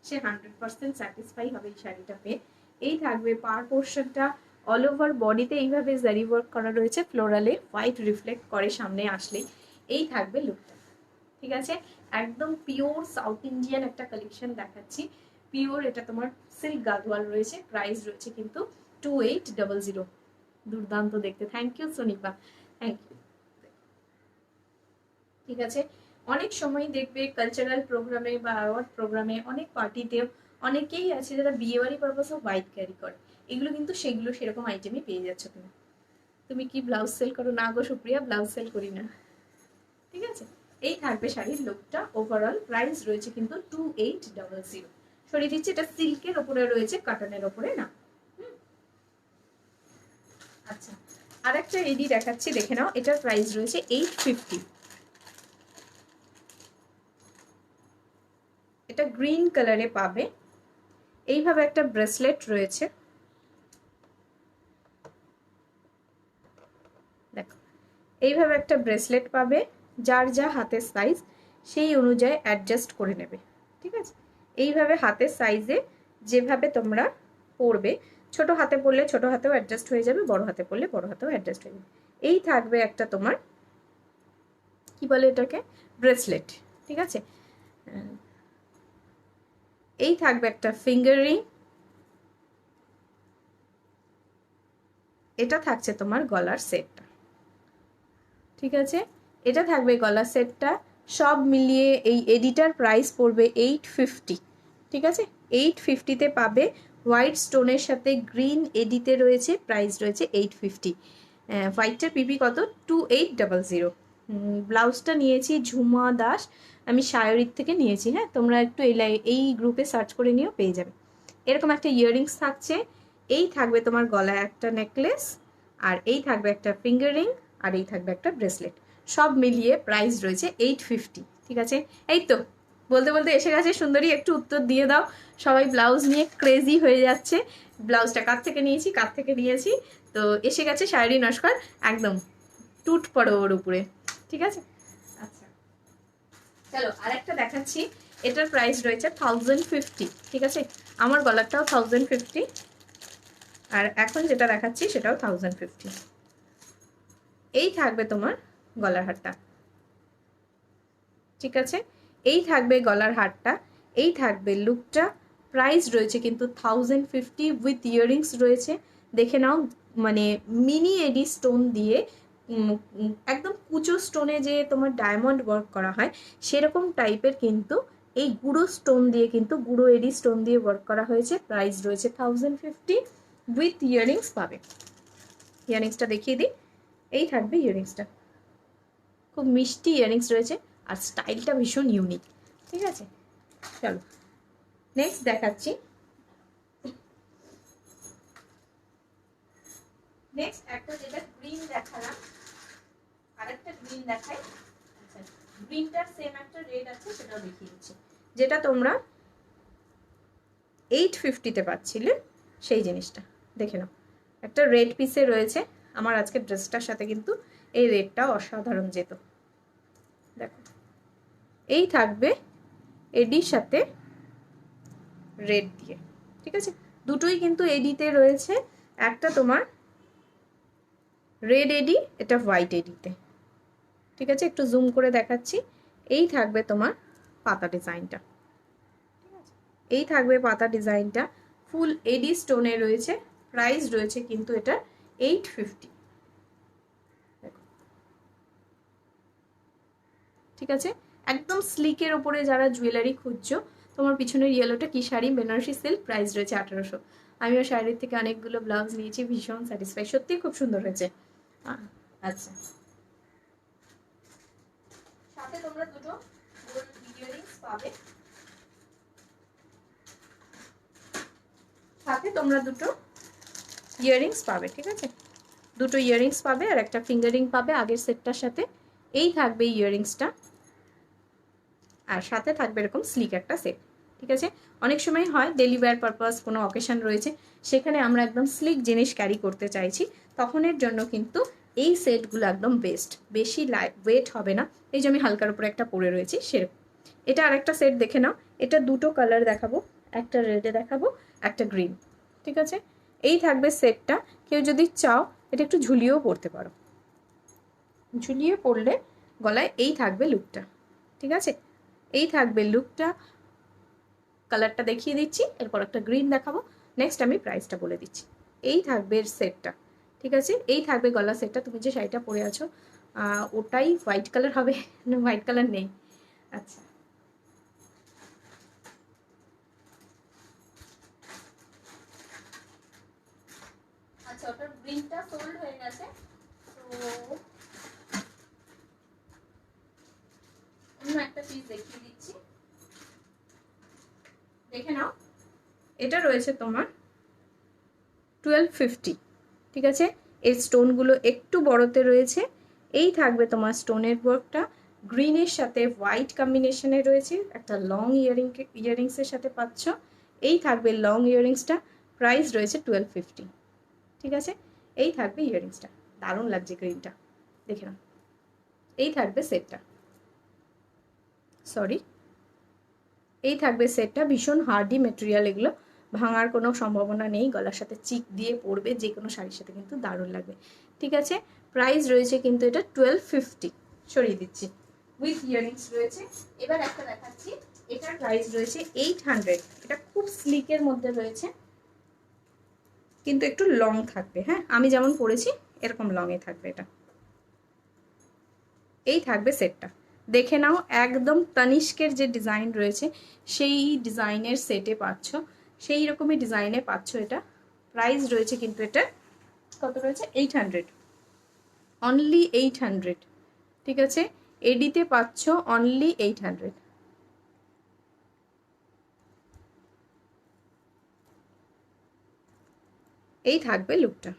সে 100% স্যাটিসফাই হবে এই শাড়িটা পেয়ে। এই থাকবে পার পোর্শনটা, অল ওভার বডিতে এইভাবে জারি ওয়ার্ক করা রয়েছে ফ্লোরালে, হোয়াইট রিফ্লেক্ট করে সামনে আসলেই। এই থাকবে লুকটা। ঠিক আছে, একদম পিওর সাউথ ইন্ডিয়ান একটা কালেকশন দেখাচ্ছি, পিওর। এটা তোমার সিল্ক গাদওয়াল রয়েছে, প্রাইস রয়েছে কিন্তু 2800। দুর্দান্ত দেখতে, থ্যাংক ইউ সোনিপা, থ্যাংক ইউ। ঠিক আছে, অনেক সময় দেখবে কালচারাল প্রোগ্রামে বা অ্যাওয়ার্ড প্রোগ্রামে, অনেক পার্টিতেও অনেকেই আছে যারা বিয়েবাড়ি পারপাসেও হোয়াইট ক্যারি করে, এগুলো কিন্তু সেগুলো সেরকম আইটেমই পেয়ে যাচ্ছ তুমি। তুমি কি ব্লাউজ সেল করো? না গো সুপ্রিয়া, ব্লাউজ সেল করি না। ঠিক আছে, এই থাকবে শাড়ির লুকটা। ওভারঅল প্রাইস রয়েছে কিন্তু 2800। সরিয়ে দিচ্ছি, এটা সিল্কের ওপরে রয়েছে, কটনের ওপরে না। আচ্ছা, আর একটা এডি দেখাচ্ছি, দেখে নাও। এটার প্রাইস রয়েছে 850। এটা গ্রিন কালারে পাবে, এইভাবে একটা ব্রেসলেট রয়েছে, দেখো এইভাবে একটা ব্রেসলেট পাবে, যার যা হাতের সাইজ সেই অনুযায়ী অ্যাডজাস্ট করে নেবে। ঠিক আছে, এইভাবে হাতের সাইজে যেভাবে তোমরা পরবে, ছোট হাতে পরলে ছোট হাতেও অ্যাডজাস্ট হয়ে যাবে, বড় হাতে পরলে বড় হাতেও অ্যাডজাস্ট হয়ে যাবে। এই থাকবে একটা তোমার কি বলে এটাকে, ব্রেসলেট। ঠিক আছে, এই থাকবে একটা ফিঙ্গার রিং, এটা থাকছে তোমার গলার সেটটা। ঠিক আছে, এটা থাকবে গলার সেটটা। সব মিলিয়ে এই এডিটার প্রাইস পড়বে 850। ঠিক আছে, 850-তে পাবে। হোয়াইট স্টোনের সাথে গ্রিন এডিতে রয়েছে, প্রাইস রয়েছে 850। হোয়াইটটার পিপি কত? 2800। ব্লাউজটা নিয়েছি ঝুমা দাস, আমি শায়রির থেকে নিয়েছি। হ্যাঁ, তোমরা একটু এই গ্রুপে সার্চ করে নিয়েও পেয়ে যাবে। এরকম একটা ইয়াররিংস থাকছে, এই থাকবে তোমার গলায় একটা নেকলেস, আর এই থাকবে একটা ফিঙ্গার রিং, আর এই থাকবে একটা ব্রেসলেট। সব মিলিয়ে প্রাইস রয়েছে 850। ঠিক আছে, এই তো বলতে বলতে এসে গেছে সুন্দরী, একটু উত্তর দিয়ে দাও। সবাই ব্লাউজ নিয়ে ক্রেজি হয়ে যাচ্ছে, ব্লাউজটা কার থেকে নিয়েছি কার থেকে নিয়েছি। তো এসে গেছে শায়রি নস্কর, একদম টুট পড়ো ওর উপরে। ঠিক আছে, আচ্ছা চলো আরেকটা দেখাচ্ছি। এটার প্রাইস রয়েছে 1050। ঠিক আছে, আমার গলারটাও 1050, আর এখন যেটা দেখাচ্ছি সেটাও 1050। এই থাকবে তোমার গলার হারটা। ঠিক আছে, এই থাকবে গলার হারটা, এই থাকবে লুকটা। প্রাইস রয়েছে কিন্তু 1050 উইথ ইয়াররিংস রয়েছে। দেখে নাও, মানে মিনি এডি স্টোন দিয়ে, একদম কুচো স্টোনে যে তোমার ডায়মন্ড ওয়ার্ক করা হয় সেরকম টাইপের কিন্তু এই গুঁড়ো স্টোন দিয়ে, কিন্তু গুঁড়ো এডি স্টোন দিয়ে ওয়ার্ক করা হয়েছে। প্রাইস রয়েছে 1050 উইথ ইয়াররিংস পাবে। ইয়াররিংসটা দেখিয়ে দিই, এই থাকবে ইয়াররিংসটা, খুব মিষ্টি ইয়াররিংস রয়েছে, আর স্টাইলটা ভীষণ ইউনিক। ঠিক আছে, চলো নেক্সট দেখাচ্ছি। নেক্সট একটা যেটা গ্রিন দেখালাম, আরেকটা গ্রিন দেখাই। আচ্ছা, গ্রিনটার সেম একটা রেড আছে, সেটাও দেখিয়ে দিচ্ছি, যেটা তোমরা 850-তে পাচ্ছিলে সেই জিনিসটা। দেখে নাও, একটা রেড পিসে রয়েছে। আমার আজকে ড্রেসটার সাথে কিন্তু এই রেডটাও অসাধারণ যেত। দেখো, এই থাকবে এডির সাথে রেড দিয়ে। ঠিক আছে, দুটোই কিন্তু এডিতে রয়েছে, একটা তোমার রেড এডি, এটা হোয়াইট এডিতে। ঠিক আছে, একটু জুম করে দেখাচ্ছি। এই থাকবে তোমার পাতা ডিজাইনটা। ঠিক আছে, এই থাকবে পাতা ডিজাইনটা, ফুল এডি স্টোনে রয়েছে। প্রাইস রয়েছে কিন্তু এটা 850। ঠিক আছে, একদম স্লিকের ওপরে যারা জুয়েলারি খুঁজছো, তোমার পিছনের ইয়েলোটা কি শাড়ি? বেনারসি সিল্ক, প্রাইস রয়েছে 1800। আমিও শাড়ির থেকে অনেকগুলো ব্লাউজ নিয়েছি, ভীষণ স্যাটিসফাই, সত্যি খুব সুন্দর হয়েছে। আচ্ছা, সাথে তোমরা দুটো গোল্ড ইয়াররিংস পাবে, সাথে তোমরা দুটো ইয়াররিংস পাবে। ঠিক আছে, দুটো ইয়াররিংস পাবে আর একটা ফিঙ্গারিং পাবে আগের সেটটার সাথে। এই থাকবে ইয়াররিংসটা, আর সাথে থাকবে এরকম স্লিক একটা সেট। ঠিক আছে, অনেক সময় হয় ডেলি ওয়্যার পারপাস কোনো অকেশন রয়েছে, সেখানে আমরা একদম স্লিক জিনিস ক্যারি করতে চাইছি, তখনের জন্য কিন্তু এই সেটগুলো একদম বেস্ট। বেশি ওয়েট হবে না, এই যে আমি হালকার উপরে একটা পরে রয়েছি সেরকম। এটা আরেকটা সেট দেখে নাও, এটা দুটো কালার দেখাবো, একটা রেডে দেখাবো, একটা গ্রিন। ঠিক আছে, এই থাকবে সেটটা। কেউ যদি চাও এটা একটু ঝুলিয়েও পরতে পারো, ঝুলিয়ে পরলে গলায় এই থাকবে লুকটা। ঠিক আছে, এই থাকবে লুকটা। কালারটা দেখিয়ে দিচ্ছি, এরপর একটা গ্রিন দেখাবো, নেক্সট আমি প্রাইসটা বলে দিচ্ছি। এই থাকবে সেটটা, ঠিক আছে, এই থাকবে গলা সেটটা। তুমি যে শাড়িটা পরে আছো ওটাই হোয়াইট কালার হবে না? হোয়াইট কালার নেই, আচ্ছা আচ্ছা, ওটার গ্রিনটা সোল্ড হয়ে গেছে, তো অন্য একটা পিস দেখিয়ে দিচ্ছি, দেখে নাও। এটা রয়েছে তোমার 1250, ঠিক আছে। এর স্টোনগুলো একটু বড়তে রয়েছে। এই থাকবে তোমার স্টোনের ওয়ার্কটা, গ্রিনের সাথে হোয়াইট কম্বিনেশনে রয়েছে, একটা লং ইয়ারিংসের সাথে পাচ্ছ। এই থাকবে লং ইয়ারিংসটা, প্রাইস রয়েছে 1250, ঠিক আছে। এই থাকবে ইয়ারিংসটা, দারুণ লাগছে গ্রিনটা, দেখে নাও। এই থাকবে সেটটা, সরি, এই থাকবে সেটটা। ভীষণ হার্ডি মেটেরিয়াল, এগুলো ভাঙার কোনো সম্ভাবনা নেই, গলার সাথে চিক দিয়ে পরবে যে কোনো শাড়ির সাথে কিন্তু দারুণ লাগবে, ঠিক আছে। প্রাইস রয়েছে কিন্তু এটা 1250, সরিয়ে দিচ্ছি, উইথ ইয়ারিংস রয়েছে। এবার একটা দেখাচ্ছি, এটার প্রাইস রয়েছে 800। এটা খুব স্লিকের মধ্যে রয়েছে, কিন্তু একটু লং থাকবে, হ্যাঁ, আমি যেমন পরেছি এরকম লংয়ে থাকবে এটা। এই থাকবে সেটটা, দেখে নাও, একদম তানিষ্কের যে ডিজাইন রয়েছে সেই ডিজাইনের সেটে পাচ্ছ, সেই রকমই ডিজাইনে পাচ্ছ এটা। প্রাইস রয়েছে কিন্তু এটা কত রয়েছে? 800, অনলি 800, ঠিক আছে। এডিতে পাচ্ছ অনলি 800। এই থাকবে লুকটা,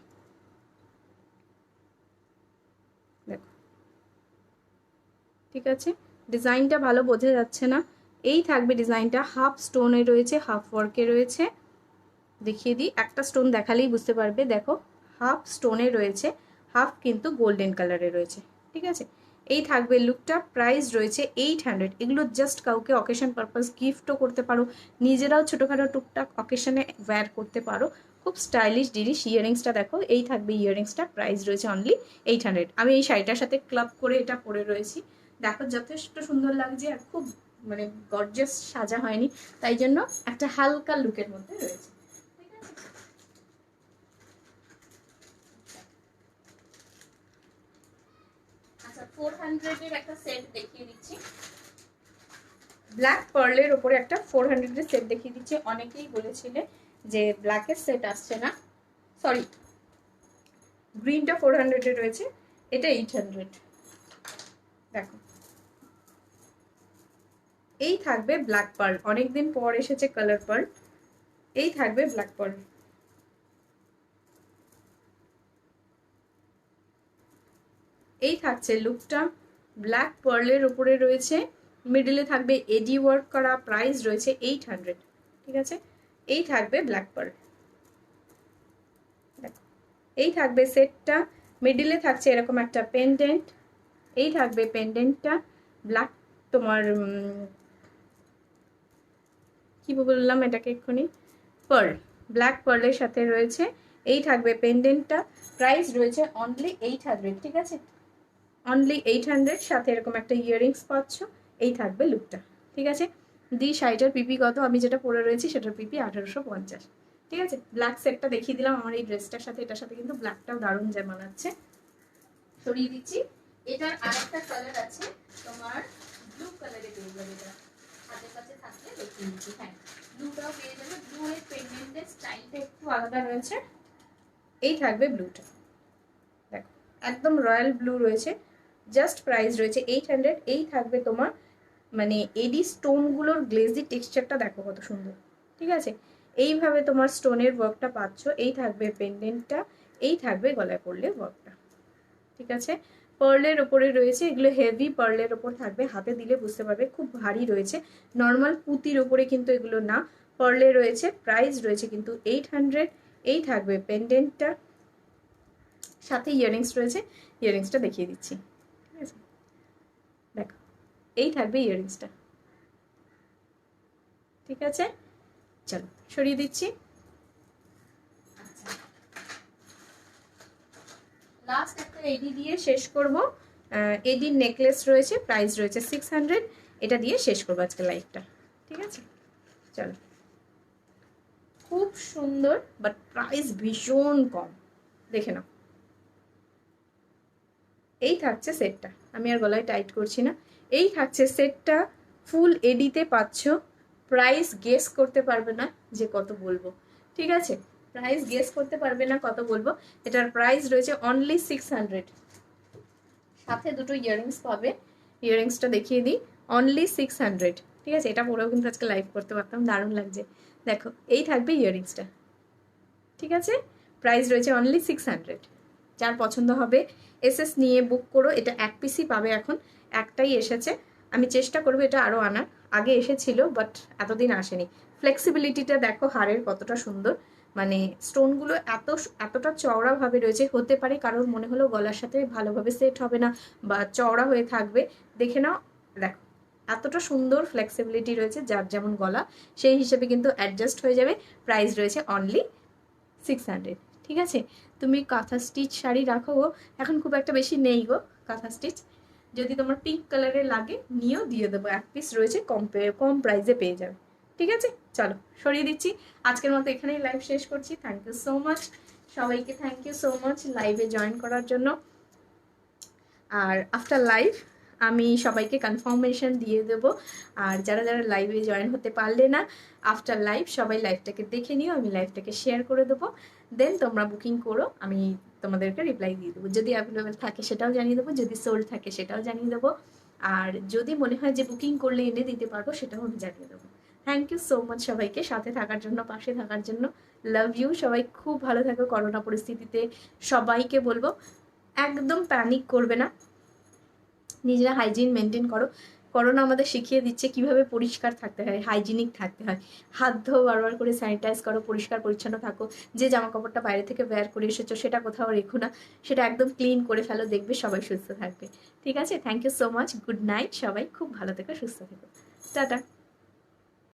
দেখো, ঠিক আছে। ডিজাইনটা ভালো বোঝা যাচ্ছে না, এই থাকবে ডিজাইনটা, হাফ স্টোনে রয়েছে, হাফ ওয়ার্কে রয়েছে। দেখিয়ে দিই, একটা স্টোন দেখালেই বুঝতে পারবে, দেখো হাফ স্টোনে রয়েছে, হাফ কিন্তু গোল্ডেন কালারে রয়েছে, ঠিক আছে। এই থাকবে লুকটা, প্রাইস রয়েছে 800। এগুলো জাস্ট কাউকে অকেশন পারপাস গিফটও করতে পারো, নিজেরাও ছোটোখাটো টুকটাক অকেশনে ওয়্যার করতে পারো, খুব স্টাইলিশ জিনিস। ইয়ারিংসটা দেখো, এই থাকবে ইয়ারিংসটা, প্রাইস রয়েছে অনলি 800। আমি এই শাড়িটার সাথে ক্লাব করে এটা পরে রয়েছি, দেখো যথেষ্ট সুন্দর লাগছে, আর খুব মানে গর্জিয়াস সাজা হয়নি, তাই জন্য একটা হালকা লুকের মধ্যে রয়েছে। আচ্ছা, 400 এর একটা সেট দেখিয়ে দিচ্ছি, ব্ল্যাক পার্লের উপরে একটা 400 এর সেট দেখিয়ে দিচ্ছি। অনেকেই বলেছিলে যে ব্ল্যাকের সেট আসছে না, সরি, গ্রিনটা 400 এ রয়েছে, এটা 800। দেখো, এই থাকবে ব্ল্যাক পার্ল, অনেকদিন পর এসেছে কালার পার্ল, এই থাকবে ব্ল্যাক পার্ল। এই থাকছে লুকটা, ব্ল্যাক পার্লের উপরে রয়েছে, মিডলে থাকবে এডি ওয়ার্ক করা, প্রাইস রয়েছে 800, ঠিক আছে। এই থাকবে ব্ল্যাক পার্ল, দেখো, এই থাকবে সেটটা, মিডলে থাকছে এরকম একটা পেন্ডেন্ট, এই থাকবে পেন্ডেন্টটা, ব্ল্যাক তোমার কি বললাম এটাকে এক্ষুনি, পার্ল, ব্ল্যাক পার্লের সাথে রয়েছে। এই থাকবে পেন্ডেন্টটা, প্রাইস রয়েছে অনলি 800, ঠিক আছে, অনলি 800, সাথে এরকম একটা ইয়ারিংস পাচ্ছ। এই থাকবে লুকটা, ঠিক আছে। দি শাড়িটার পিপি কত? আমি যেটা পরে রয়েছি সেটার পিপি 1850, ঠিক আছে। ব্ল্যাক সেটটা দেখিয়ে দিলাম আমার এই ড্রেসটার সাথে, এটার সাথে কিন্তু ব্ল্যাকটাও দারুণ যে মানাচ্ছে, সরিয়ে দিচ্ছি। এটার আরেকটা কালার আছে তোমার ব্লু কালারে পেয়ে যাবে, এটা হাতের কাছে থাকলে দেখিয়ে দিচ্ছি, হ্যাঁ ব্লুটাও পেয়ে যাবে। ব্লু এর পেন্ডেন্টের স্টাইলটা একটু আলাদা রয়েছে। এই থাকবে ব্লুটা, দেখো একদম রয়্যাল ব্লু রয়েছে, জাস্ট প্রাইস রয়েছে 800। এই থাকবে তোমার মানে এডি স্টোনগুলোর গ্লেজি টেক্সচারটা দেখো কত সুন্দর, ঠিক আছে। এইভাবে তোমার স্টোনের ওয়ার্কটা পাচ্ছ। এই থাকবে পেন্ডেন্টটা, এই থাকবে গলায় পরলে ওয়ার্কটা, ঠিক আছে। পার্লের ওপরে রয়েছে, এগুলো হেভি পার্লের ওপর থাকবে, হাতে দিলে বুঝতে পারবে খুব ভারী রয়েছে, নর্মাল পুঁতির ওপরে কিন্তু এগুলো না, পার্লে রয়েছে। প্রাইস রয়েছে কিন্তু 800। এই থাকবে পেন্ডেন্টটা, সাথে ইয়ারিংস রয়েছে, ইয়ারিংসটা দেখিয়ে দিচ্ছি, ঠিক আছে, দেখো এই থাকবে ইয়ারিংসটা, ঠিক আছে। চলো সরিয়ে দিচ্ছি। লাস্ট একটা এডি দিয়ে শেষ করব। এডির নেকলেস রয়েছে, প্রাইস রয়েছে 600। এটা দিয়ে শেষ করবো আজকে লাইভটা, ঠিক আছে? চলো, খুব সুন্দর, বাট প্রাইস ভীষণ কম, দেখে নাও। এই থাকছে সেটটা, আমি আর গলায় টাইট করছি না। এই থাকছে সেটটা, ফুল এডিতে পাচ্ছ। প্রাইস গেস করতে পারবে না যে কত বলবো, ঠিক আছে? প্রাইস গেস করতে পারবে না কত বলবো। এটার প্রাইস রয়েছে অনলি 600। সাথে দুটো ইয়াররিংস পাবে, ইয়াররিংসটা দেখিয়ে দিই, অনলি 600, ঠিক আছে? এটা পরেও কিন্তু আজকে লাইভ করতে পারতাম, দারুণ লাগছে। দেখো, এই থাকবে ইয়াররিংসটা, ঠিক আছে? প্রাইস রয়েছে অনলি 600। যার পছন্দ হবে এসএস নিয়ে বুক করো। এটা এক পিসই পাবে, এখন একটাই এসেছে। আমি চেষ্টা করবো এটা আরও আনার, আগে এসেছিল বাট এতদিন আসেনি। ফ্লেক্সিবিলিটিটা দেখো হাড়ের কতটা সুন্দর, মানে স্টোনগুলো এতটা চওড়াভাবে রয়েছে। হতে পারে কারোর মনে হলো গলার সাথে ভালোভাবে সেট হবে না বা চওড়া হয়ে থাকবে, দেখে নাও, দেখো এতটা সুন্দর ফ্লেক্সিবিলিটি রয়েছে। যার যেমন গলা সেই হিসেবে কিন্তু অ্যাডজাস্ট হয়ে যাবে। প্রাইস রয়েছে অনলি 600, ঠিক আছে? তুমি কাঁথা স্টিচ শাড়ি রাখো গো, এখন খুব একটা বেশি নেই গো কাঁথা স্টিচ। যদি তোমার পিঙ্ক কালারের লাগে নিয়েও দিয়ে দেবো, এক পিস রয়েছে, কম প্রাইসে পেয়ে যাবে, ঠিক আছে? চলো সরিয়ে দিচ্ছি, আজকের মতো এখানেই লাইভ শেষ করছি। থ্যাংক ইউ সো মাচ সবাইকে, থ্যাংক ইউ সো মাচ লাইভে জয়েন করার জন্য। আর আফটার লাইভ আমি সবাইকে কনফার্মেশন দিয়ে দেব। আর যারা যারা লাইভে জয়েন হতে পারলে না, আফটার লাইভ সবাই লাইভটাকে দেখে নিও, আমি লাইভটাকে শেয়ার করে দেবো। দেন তোমরা বুকিং করো, আমি তোমাদেরকে রিপ্লাই দিয়ে দেবো। যদি অ্যাভেলেবেল থাকে সেটাও জানিয়ে দেবো, যদি সোল্ড থাকে সেটাও জানিয়ে দেবো। আর যদি মনে হয় যে বুকিং করলে এনে দিতে পারবো, সেটাও আমি জানিয়ে দেবো। থ্যাংক ইউ সো মাচ সবাইকে সাথে থাকার জন্য, পাশে থাকার জন্য। লাভ ইউ, সবাই খুব ভালো থাকো। করোনা পরিস্থিতিতে সবাইকে বলবো একদম প্যানিক করবে না, নিজেরা হাইজিন মেনটেন করো। করোনা আমাদের শিখিয়ে দিচ্ছে কিভাবে পরিষ্কার থাকতে হয়, হাইজিনিক থাকতে হয়। হাত ধোও বারবার করে, স্যানিটাইজ করো, পরিষ্কার পরিচ্ছন্ন থাকো। যে জামা কাপড়টা বাইরে থেকে বের করে এসেছো সেটা কোথাও রেখো না, সেটা একদম ক্লিন করে ফেলো, দেখবে সবাই সুস্থ থাকবে, ঠিক আছে? Thank you so much, good night, সবাই খুব ভালো থেকো, সুস্থ থেকো, টাটা।